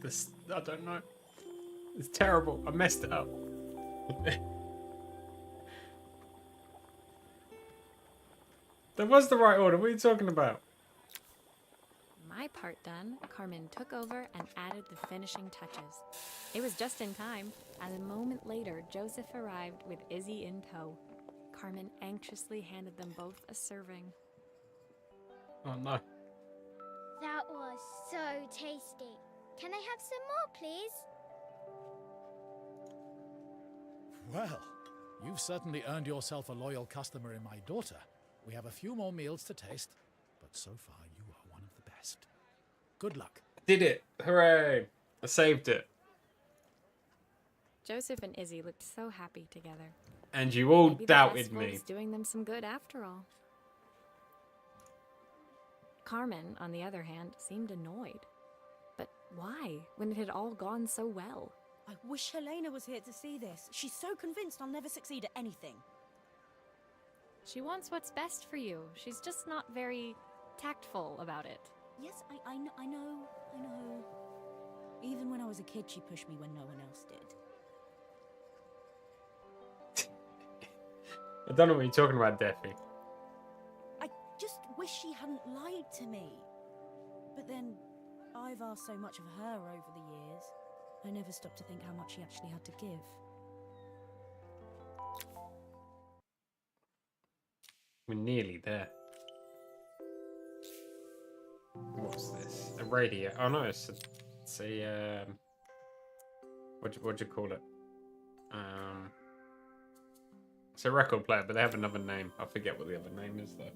This I don't know. It's terrible. I messed it up. That was the right order. What are you talking about? My part done, Carmen took over and added the finishing touches. It was just in time, as a moment later, Joseph arrived with Izzy in tow. Carmen anxiously handed them both a serving. Oh no. That was so tasty. Can I have some more, please? Well, you've certainly earned yourself a loyal customer in my daughter. We have a few more meals to taste, but so far you are one of the best. Good luck. Did it. Hooray. I saved it. Joseph and Izzy looked so happy together. And you all Maybe the doubted festival me. was doing them some good after all. Carmen, on the other hand, seemed annoyed. But why, when it had all gone so well? I wish Helena was here to see this. She's so convinced I'll never succeed at anything. She wants what's best for you. She's just not very tactful about it. Yes, I know. Even when I was a kid, she pushed me when no one else did. I don't know what you're talking about, Deafy. I just wish she hadn't lied to me. But then, I've asked so much of her over the years. I never stopped to think how much she actually had to give. We're nearly there. What's this? A radio. Oh no, it's a what'd you call it? It's a record player, but they have another name. I forget what the other name is though.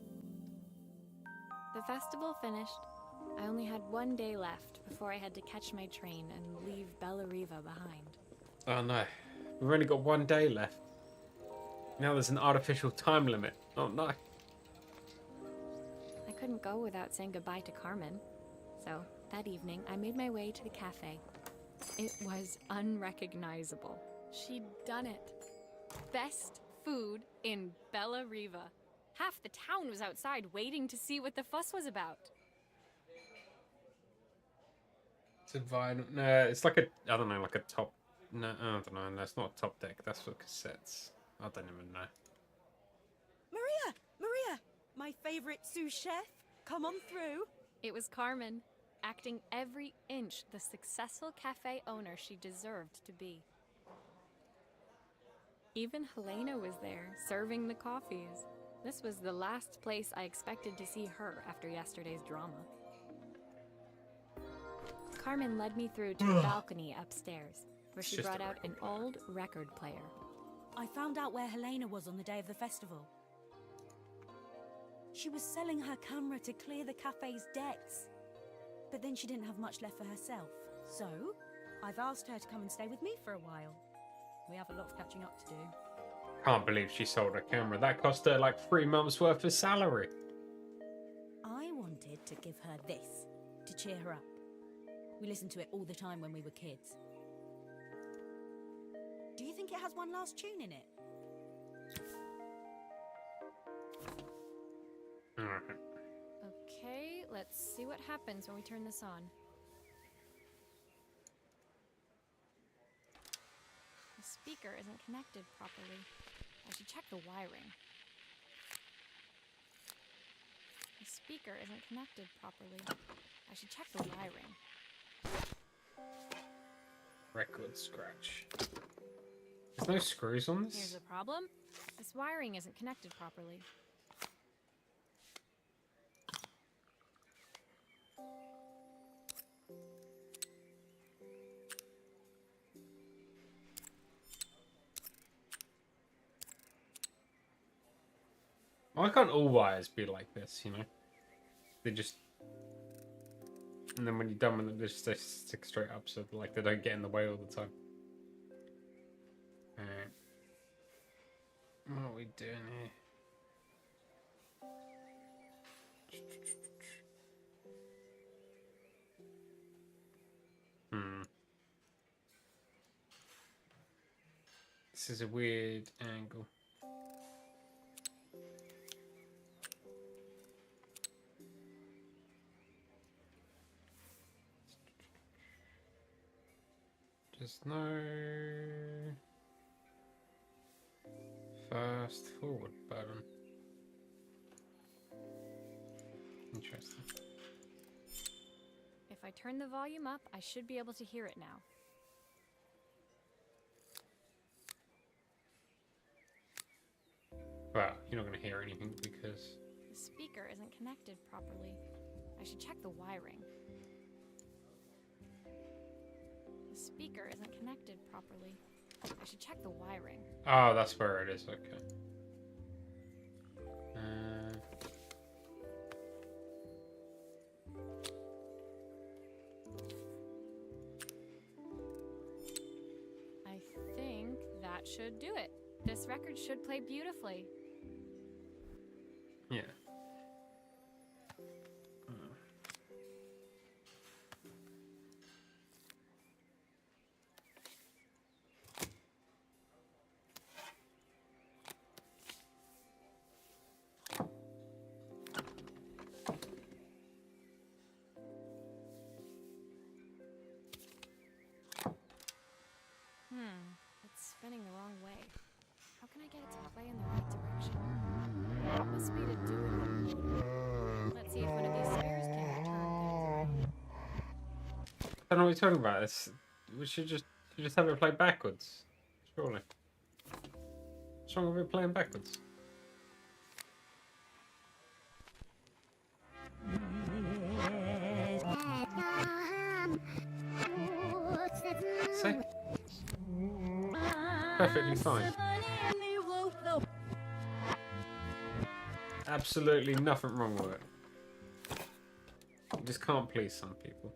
The festival finished. I only had one day left before I had to catch my train and leave Bella Riva behind. Oh no, we've only got one day left. Now there's an artificial time limit. Oh no. I couldn't go without saying goodbye to Carmen. So, that evening, I made my way to the cafe. It was unrecognizable. She'd done it. Best food in Bella Riva. Half the town was outside waiting to see what the fuss was about. It's a vinyl. No, it's like a. I don't know, like a top. No, I don't know. No, it's not a top deck. That's for cassettes. I don't even know. Maria! My favorite sous chef. Come on through. It was Carmen, acting every inch the successful cafe owner she deserved to be. Even Helena was there, serving the coffees. This was the last place I expected to see her after yesterday's drama. Carmen led me through to a balcony upstairs, where she Just brought a out an record player. old record player. I found out where Helena was on the day of the festival. She was selling her camera to clear the cafe's debts. But then she didn't have much left for herself. So, I've asked her to come and stay with me for a while. We have a lot of catching up to do. Can't believe she sold her camera. That cost her like 3 months worth of salary. I wanted to give her this, to cheer her up. We listened to it all the time when we were kids. Do you think it has one last tune in it? Alright. Okay, let's see what happens when we turn this on. The speaker isn't connected properly. check the wiring. The speaker isn't connected properly. I should check the wiring. Record scratch. There's no screws on Here's this? the problem. This wiring isn't connected properly. Why can't all wires be like this, you know? They just... And then when you're done with them, they stick straight up so like they don't get in the way all the time. Alright. What are we doing here? This is a weird angle. There's no fast forward button. Interesting. If I turn the volume up, I should be able to hear it now. Well, you're not going to hear anything because... The speaker isn't connected properly. I should check the wiring. The speaker isn't connected properly. I should check the wiring. Oh, that's where it is, okay. I think that should do it. This record should play beautifully. Yeah. It's spinning the wrong way. How can I get it to play in the right direction? What must be to do with the motor? Let's see if one of these spheres can return things. I don't know what you're talking about. We should just have it play backwards. Surely. What's wrong with it playing backwards? See? Perfectly fine. Absolutely nothing wrong with it. You just can't please some people.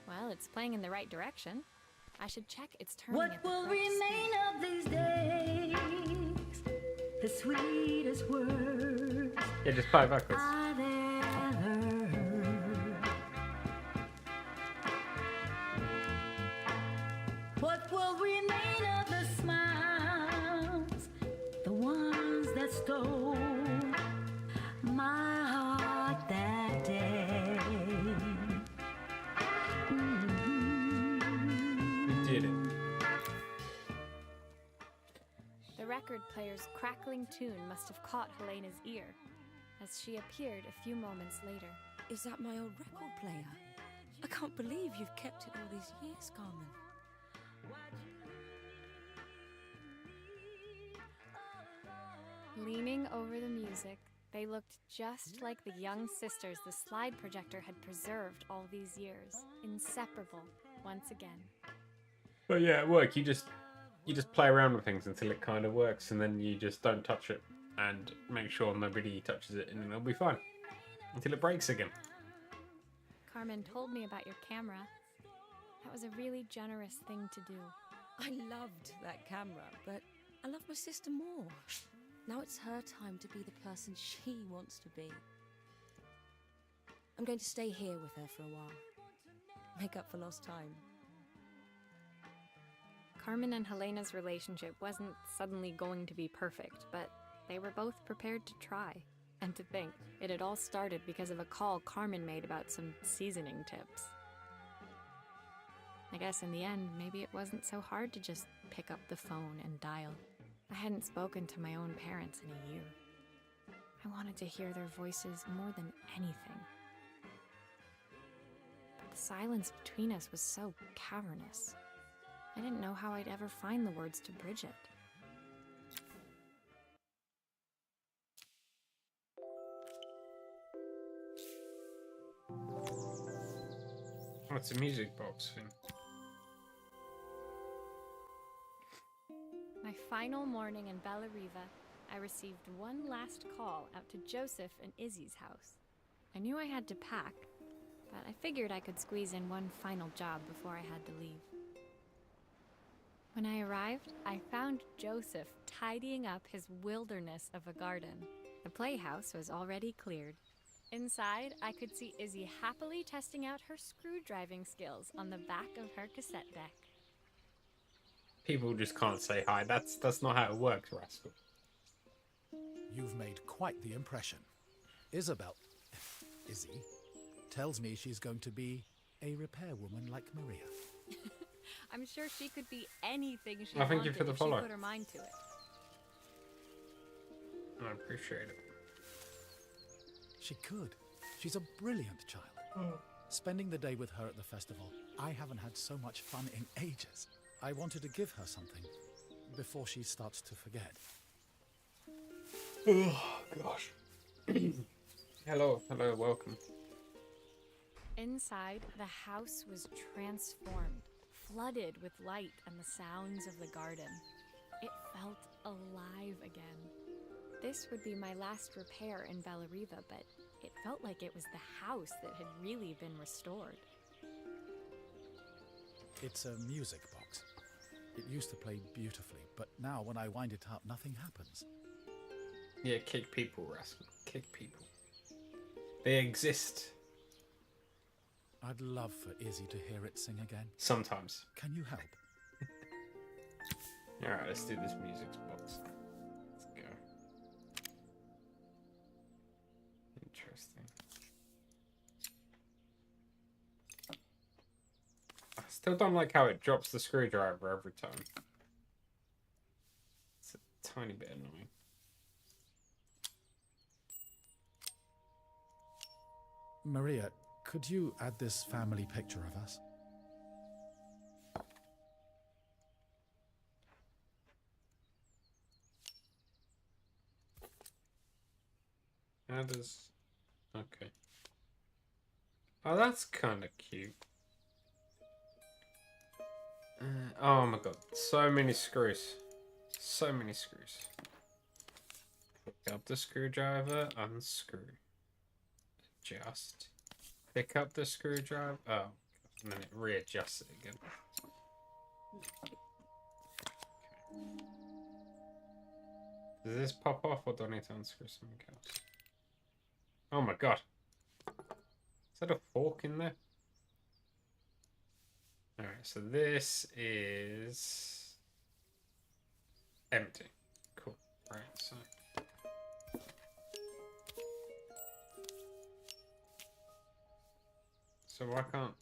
Well, it's playing in the right direction. I should check it's turning What at the will correct remain speed. of these days? The sweetest words Yeah, just play it backwards. I've ever heard. What will remain of the smiles, the ones that stole my heart that day? We did it. The record player's crackling tune must have caught Helena's ear, as she appeared a few moments later. Is that my old record player? I can't believe you've kept it all these years, Carmen. Leaning over the music, they looked just like the young sisters the slide projector had preserved all these years, inseparable once again. But yeah, at work, you just play around with things until it kind of works, and then you just don't touch it and make sure nobody touches it, and it'll be fine until it breaks again. Carmen told me about your camera. That was a really generous thing to do. I loved that camera, but I love my sister more. Now it's her time to be the person she wants to be. I'm going to stay here with her for a while. Make up for lost time. Carmen and Helena's relationship wasn't suddenly going to be perfect, but they were both prepared to try. And to think, it had all started because of a call Carmen made about some seasoning tips. I guess in the end, maybe it wasn't so hard to just pick up the phone and dial. I hadn't spoken to my own parents in a year. I wanted to hear their voices more than anything. But the silence between us was so cavernous. I didn't know how I'd ever find the words to bridge it. What's a music box thing? My final morning in Bellariva, I received one last call out to Joseph and Izzy's house. I knew I had to pack, but I figured I could squeeze in one final job before I had to leave. When I arrived, I found Joseph tidying up his wilderness of a garden. The playhouse was already cleared. Inside, I could see Izzy happily testing out her screw-driving skills on the back of her cassette deck. People just can't say hi. That's not how it works, Rascal. You've made quite the impression. Isabel, Izzy, tells me she's going to be a repairwoman like Maria. I'm sure she could be anything she Well, thank wanted you for the if follow. she put her mind to it. I appreciate it. She could. She's a brilliant child. Spending the day with her at the festival, I haven't had so much fun in ages. I wanted to give her something before she starts to forget. Oh, gosh. Hello, welcome. Inside, the house was transformed, flooded with light and the sounds of the garden. It felt alive again. This would be my last repair in Bellariva, but it felt like it was the house that had really been restored. It's a music box. It used to play beautifully, but now when I wind it up, nothing happens. Yeah, kick people, Rascal. Kick people. They exist. I'd love for Izzy to hear it sing again. Sometimes. Can you help? Alright, let's do this music box. Let's go. Interesting. I still don't like how it drops the screwdriver every time. It's a tiny bit annoying. Maria, could you add this family picture of us? How does... Okay. Oh, that's kind of cute. Oh my god. So many screws. So many screws. Pick up the screwdriver, unscrew. Adjust. Pick up the screwdriver. Oh, and then it readjusts it again. Okay. Does this pop off or do I need to unscrew something else? Oh my god. Is that a fork in there? Alright, so this is empty. Cool. Right, so why can't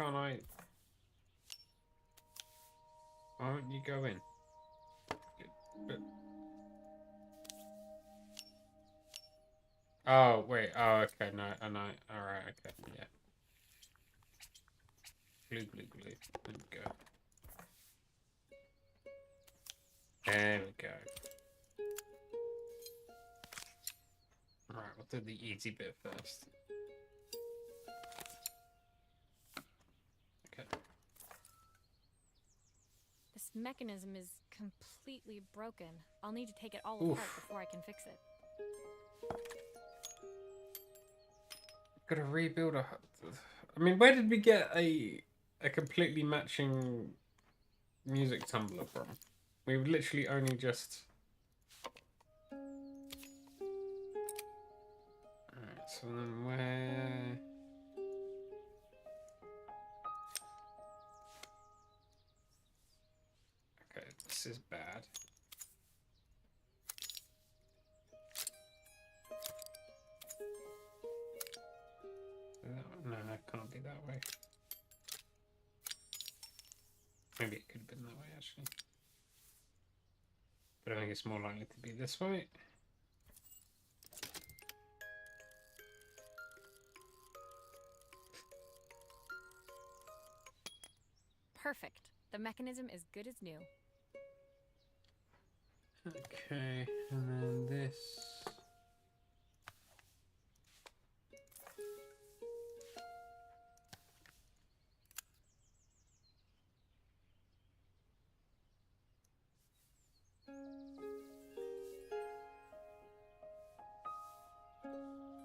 I why won't you go in? But oh wait, oh okay, no, I know. Alright, okay, yeah. Glue, glue, glue. There we go. There we go. Alright, we'll do the easy bit first. This mechanism is completely broken. I'll need to take it all Oof. apart before I can fix it. Gotta rebuild a. I mean, where did we get a completely matching music tumbler from? We would literally only just. Alright, so then where? Okay, this is bad. No, it can't be that way. Maybe it could have been that way, actually. But I think it's more likely to be this way. Perfect. The mechanism is good as new. Okay, and then this.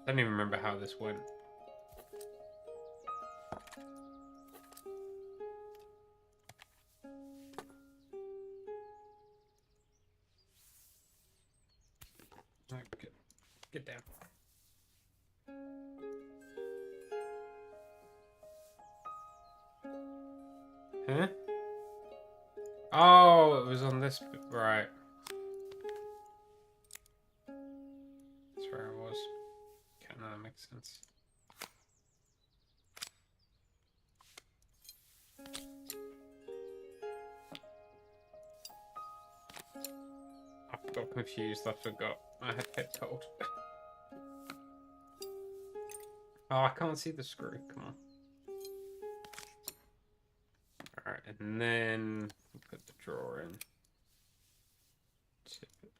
I don't even remember how this went. Right, get down. Huh? Oh, it was on this bit, right. That's where I was. Okay, no, that makes sense. I got confused, I forgot. I had head cold. Oh, I can't see the screw, come on. Alright, and then put the drawer in. Tip it.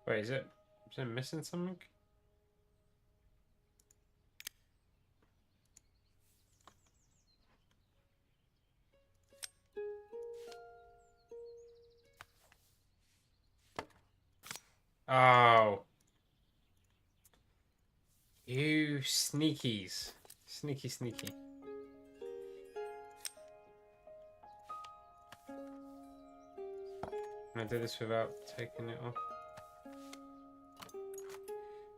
Wait, is it missing something? Oh. You sneakies. Sneaky, sneaky. Can I do this without taking it off? I'm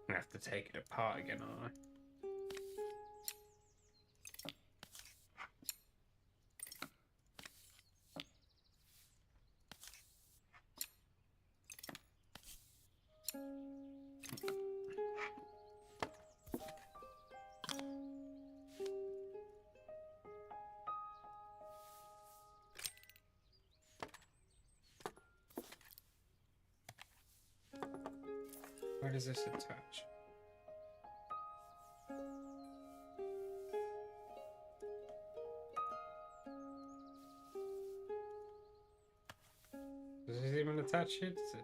gonna have to take it apart again, aren't I? Where does this attach? Does it even attach here? Does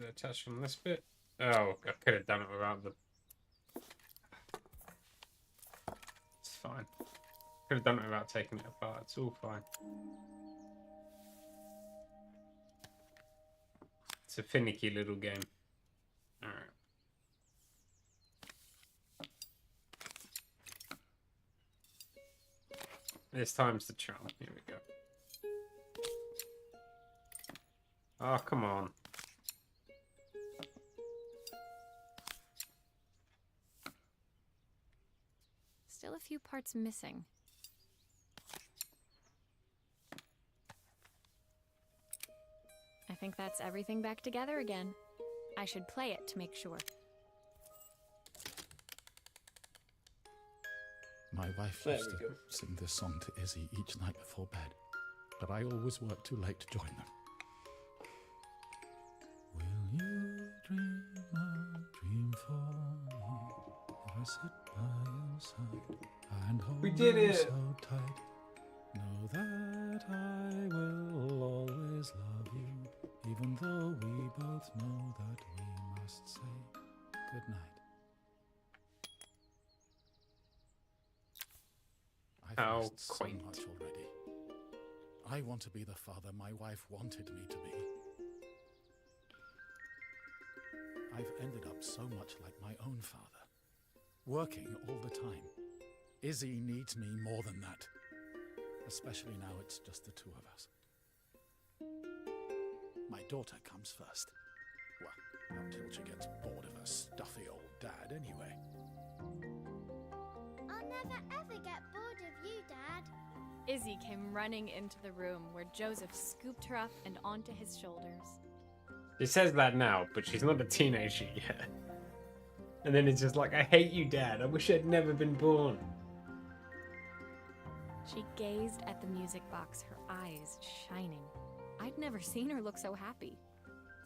it attach from this bit? Oh, I could have done it without the... It's fine. Could have done it without taking it apart. It's all fine. It's a finicky little game. Alright. This time's the charm. Here we go. Oh, come on. Still a few parts missing. I think that's everything back together again. I should play it to make sure. My wife There used we to go. sing this song to Izzy each night before bed, but I always worked too late to join them. Will you dream a dream for me? If I sit by your side and hold We did you it! so tight, know that I will always love you, even even though we both know that we must say goodnight. I've How missed so quaint. much already. I want to be the father my wife wanted me to be. I've ended up so much like my own father, working all the time. Izzy needs me more than that, especially now it's just the two of us. My daughter comes first. Well, until she gets bored of her stuffy old dad anyway. I'll never ever get bored of you, Dad. Izzy came running into the room where Joseph scooped her up and onto his shoulders. She says that now, but she's not a teenager yet. And then it's just like, I hate you, Dad. I wish I'd never been born. She gazed at the music box, her eyes shining. I'd never seen her look so happy.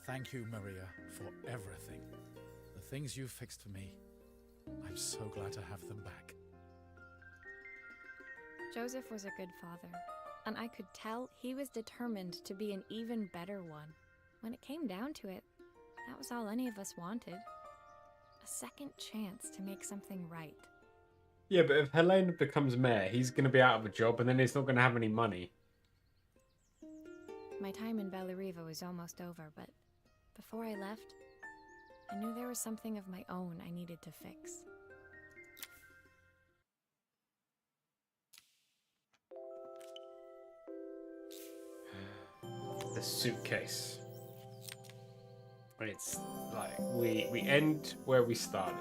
Thank you, Maria, for everything. The things you fixed for me. I'm so glad to have them back. Joseph was a good father, and I could tell he was determined to be an even better one. When it came down to it, that was all any of us wanted. A second chance to make something right. Yeah, but if Helena becomes mayor, he's going to be out of a job and then he's not going to have any money. My time in Bellariva was almost over, but before I left, I knew there was something of my own I needed to fix. The suitcase. It's like, we end where we started,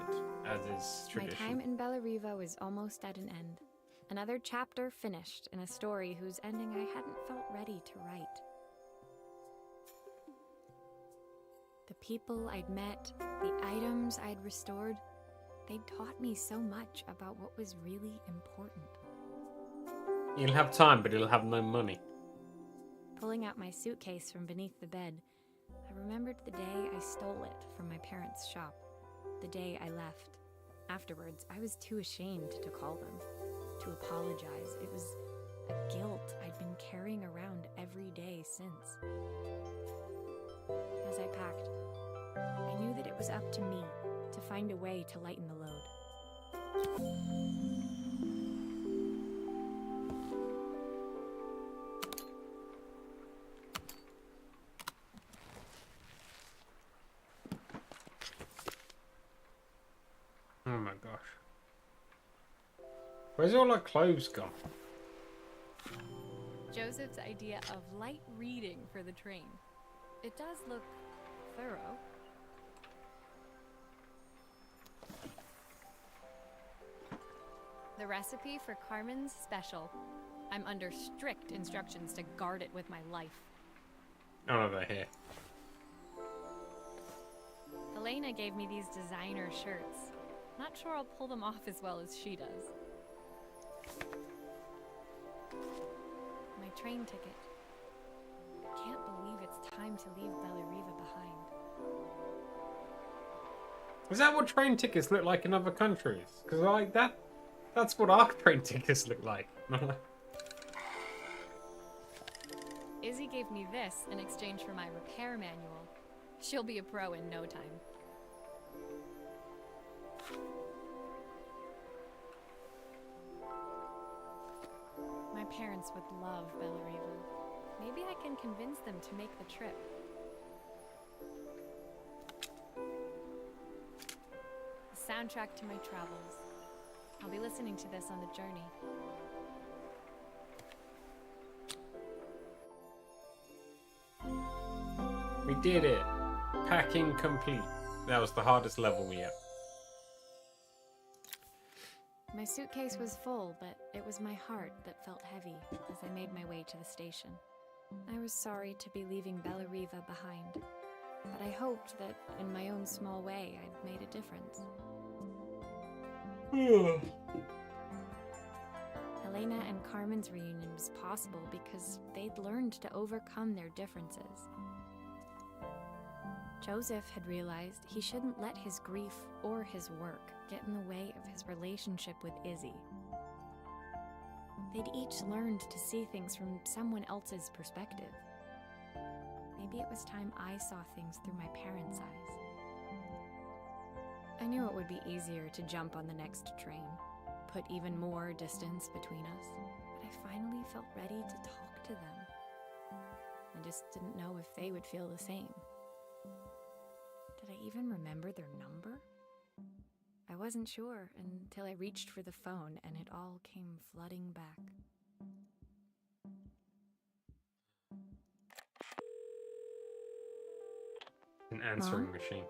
as is My tradition. time in Bellariva was almost at an end. Another chapter finished in a story whose ending I hadn't felt ready to write. The people I'd met, the items I'd restored, they'd taught me so much about what was really important. You'll have time, but you'll have no money. Pulling out my suitcase from beneath the bed, I remembered the day I stole it from my parents' shop, the day I left. Afterwards, I was too ashamed to call them, to apologize. It was a guilt I'd been carrying around every day since. As I packed, I knew that it was up to me to find a way to lighten the load. Oh my gosh. Where's all our clothes gone? Joseph's idea of light reading for the train. It does look thorough. The recipe for Carmen's special. I'm under strict instructions to guard it with my life. Oh no, they're here. Helena gave me these designer shirts. Not sure I'll pull them off as well as she does. My train ticket. Can't believe it's time to leave Bellariva behind. Is that what train tickets look like in other countries? Because like that's what our train tickets look like. Izzy gave me this in exchange for my repair manual. She'll be a pro in no time. My parents would love Bellariva. Maybe I can convince them to make the trip. The soundtrack to my travels. I'll be listening to this on the journey. We did it. Packing complete. That was the hardest level yet. My suitcase was full, but it was my heart that felt heavy as I made my way to the station. I was sorry to be leaving Bellariva behind, but I hoped that in my own small way I'd made a difference. Helena and Carmen's reunion was possible because they'd learned to overcome their differences. Joseph had realized he shouldn't let his grief or his work get in the way of his relationship with Izzy. They'd each learned to see things from someone else's perspective. maybe it was time I saw things through my parents' eyes. I knew it would be easier to jump on the next train, put even more distance between us, but I finally felt ready to talk to them. I just didn't know if they would feel the same. Did I even remember their number? I wasn't sure until I reached for the phone and it all came flooding back. An answering Mom? machine.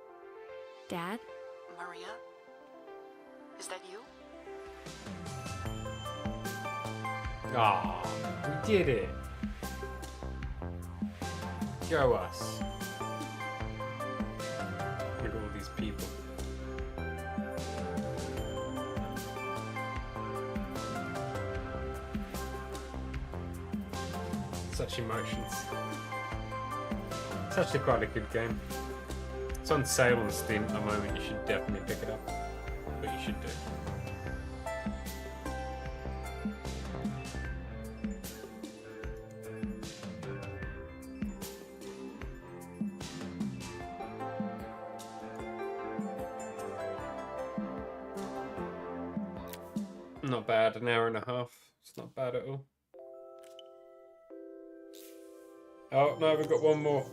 Dad? Maria? Is that you? Ah, we did it. Show us. Look at all these people. Such emotions. It's actually quite a good game. It's on sale on Steam at the moment. You should definitely pick it up. But you should do. Not bad, an hour and a half. It's not bad at all. Oh, no, we've got one more.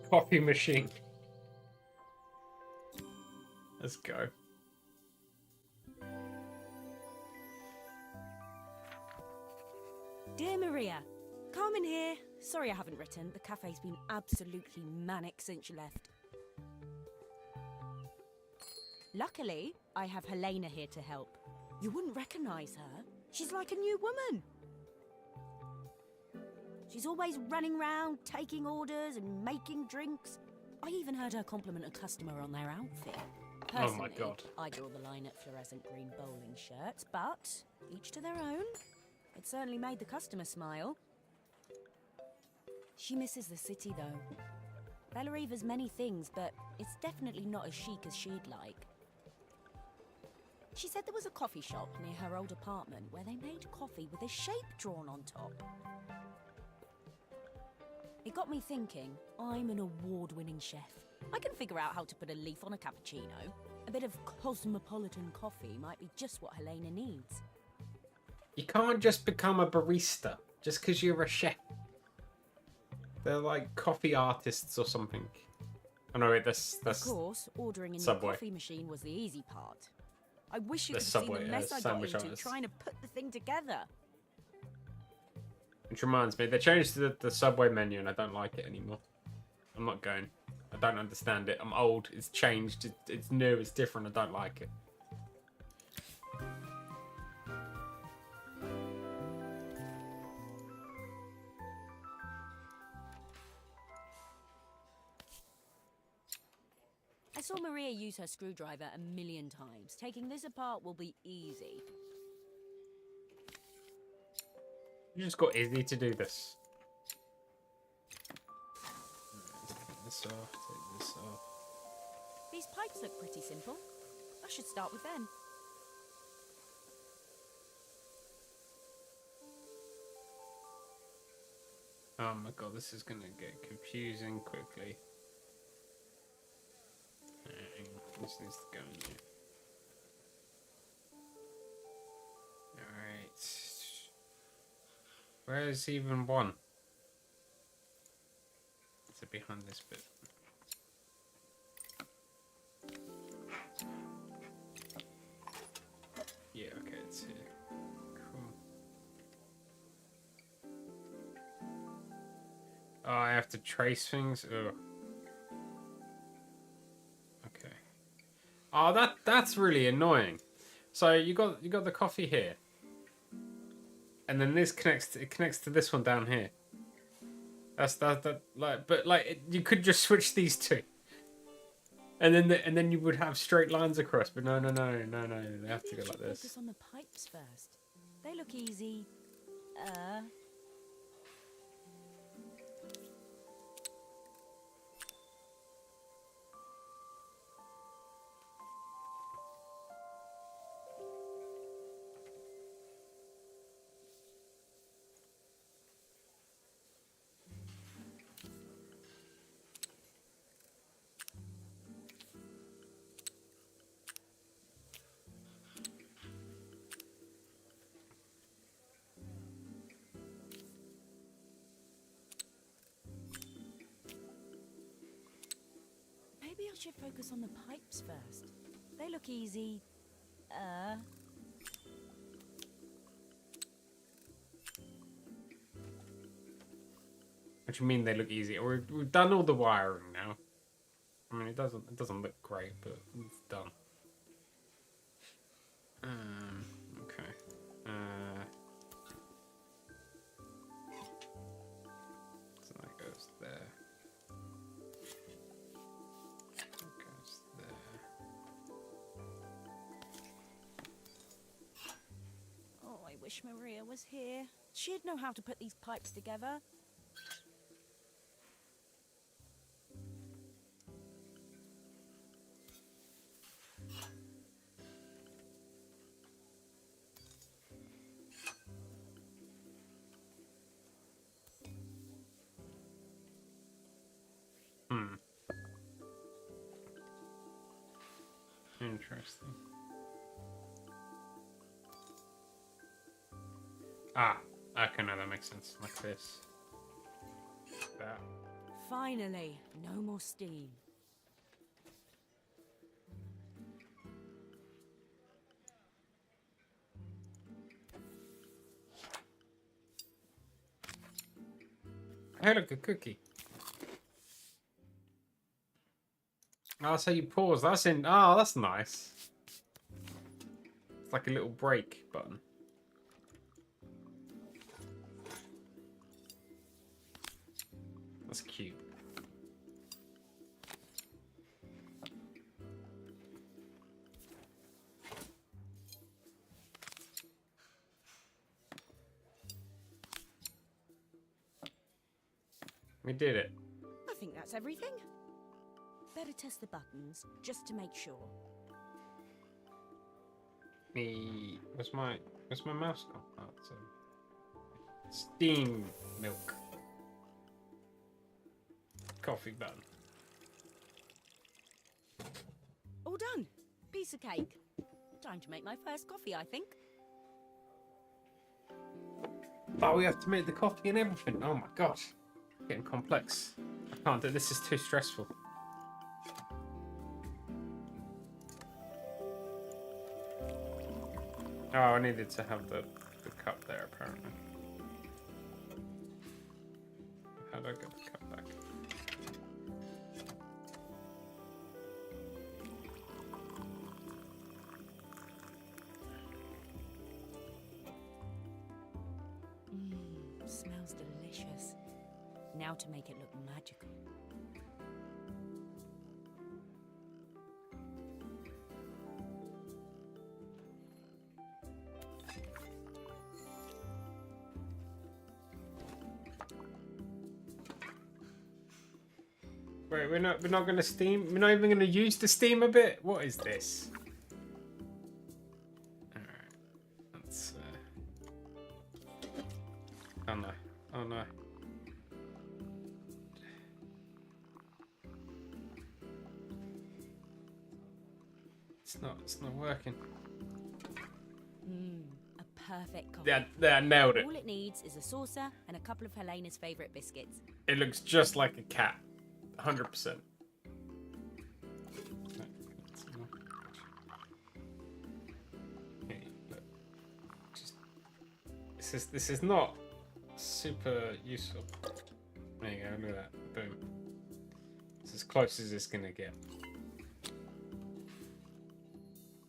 Coffee machine. Let's go. Dear Maria, Carmen here. Sorry I haven't written. The cafe's been absolutely manic since you left. Luckily, I have Helena here to help. You wouldn't recognise her. She's like a new woman. She's always running round, taking orders and making drinks. I even heard her compliment a customer on their outfit. Oh my Personally, God. I draw the line at fluorescent green bowling shirts, but each to their own. It certainly made the customer smile. She misses the city, though. Bellariva's many things, but it's definitely not as chic as she'd like. She said there was a coffee shop near her old apartment where they made coffee with a shape drawn on top. It got me thinking, I'm an award-winning chef. I can figure out how to put a leaf on a cappuccino. A bit of cosmopolitan coffee might be just what Helena needs. You can't just become a barista just because you're a chef. They're like coffee artists or something. Oh no, wait, that's Of course, ordering a new Subway. coffee machine was the easy part. I wish you The could have seen Subway, the mess I got sandwich into artist. trying to put the thing together. Which reminds me, they changed the Subway menu and I don't like it anymore. I'm not going. I don't understand it. I'm old. It's changed. It's new. It's different. I don't like it. I saw Maria use her screwdriver 1,000,000 times. Taking this apart will be easy. You just got Izzy to do this. Take this off. Take this off. These pipes look pretty simple. I should start with them. Oh my god, this is gonna get confusing quickly. Hang on, this needs to go in here. Alright. Where's even one? Is it behind this bit? Yeah, okay, it's here. Cool. Oh, I have to trace things? Ugh. Okay. Oh, that's really annoying. So you got the coffee here. And then this connects to this one down here. That like, but like you could just switch these two. And then you would have straight lines across, but no, they have to go like this. Focus on the pipes first. They look easy. should focus on the pipes first. They look easy. What do you mean they look easy? We've done all the wiring now. I mean, it doesn't look great, but it's done. Okay. So that goes there. That goes there. Oh, I wish Maria was here. She'd know how to put these pipes together. Interesting. Ah, okay, no, that makes sense. Like this. That. Finally, no more steam. Hey, look, a cookie. Oh, so you pause. That's in. Oh, that's nice. It's like a little break button. That's cute. We did it. I think that's everything. Better test the buttons, just to make sure. Where's my mouse gone? Oh, it's a steam milk. Coffee button. All done. Piece of cake. Time to make my first coffee, I think. Oh, we have to make the coffee and everything. Oh my gosh. Getting complex. I can't do this. Is too stressful. Oh, I needed to have the cup there, apparently. How do I get the cup back? Smells delicious. Now to make it look magical. Wait, we're not gonna steam. We're not even gonna use the steamer bit. What is this? All right, let's. Oh no! Oh no! It's not working. A perfect coffee. Yeah, I nailed it. All it needs is a saucer and a couple of Helena's favourite biscuits. It looks just like a cat. 100%. Okay, look. This is not super useful. There you go, look at that. Boom. It's as close as it's gonna get.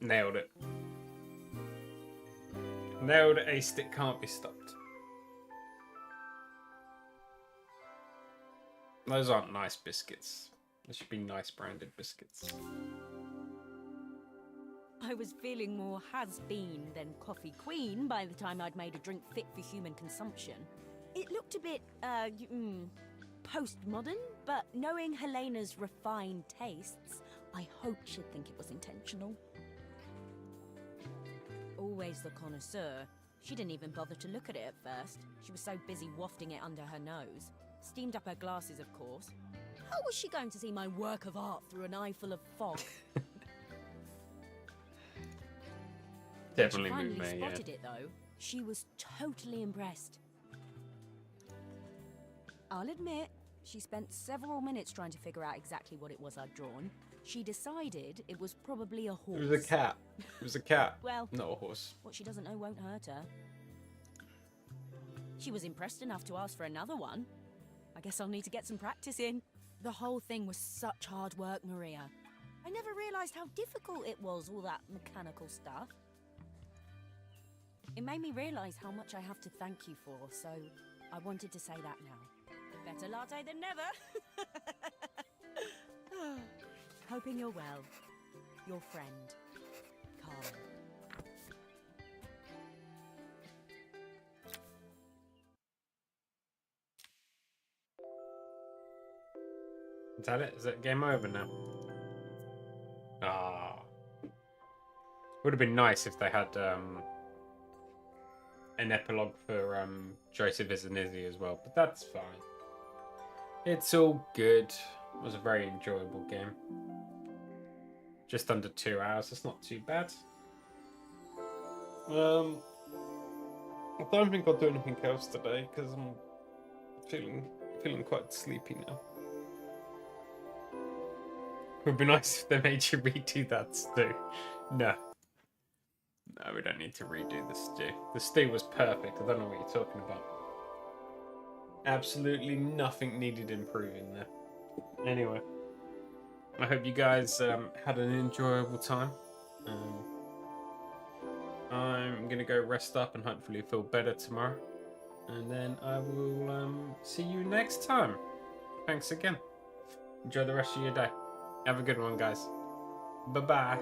Nailed it. Nailed a stick can't be stopped. Those aren't nice biscuits. They should be nice branded biscuits. I was feeling more has-been than coffee queen by the time I'd made a drink fit for human consumption. It looked a bit, postmodern, but knowing Helena's refined tastes, I hoped she'd think it was intentional. Always the connoisseur, she didn't even bother to look at it at first. She was so busy wafting it under her nose. Steamed up her glasses, of course. How was she going to see my work of art through an eye full of fog? Definitely When she moved finally me, yeah. spotted it, though, she was totally impressed. I'll admit, She spent several minutes trying to figure out exactly what it was I'd drawn. She decided it was probably a horse. It was a cat. It was a cat. Well, not a horse. what she doesn't know won't hurt her. She was impressed enough to ask for another one. I guess I'll need to get some practice in. The whole thing was such hard work, Maria. I never realized how difficult it was, all that mechanical stuff. It made me realize how much I have to thank you for, so I wanted to say that now. Better latte than never. Hoping you're well. Your friend, Carl. Is that it? Is it game over now? Ah. Would have been nice if they had an epilogue for Joseph as an Izzy as well, but that's fine. It's all good. It was a very enjoyable game. Just under 2 hours. That's not too bad. I don't think I'll do anything else today because I'm feeling quite sleepy now. It would be nice if they made you redo that stew. No. No, we don't need to redo the stew. The stew was perfect. I don't know what you're talking about. Absolutely nothing needed improving there. Anyway, I hope you guys had an enjoyable time. I'm going to go rest up and hopefully feel better tomorrow. And then I will see you next time. Thanks again. Enjoy the rest of your day. Have a good one, guys. Bye-bye.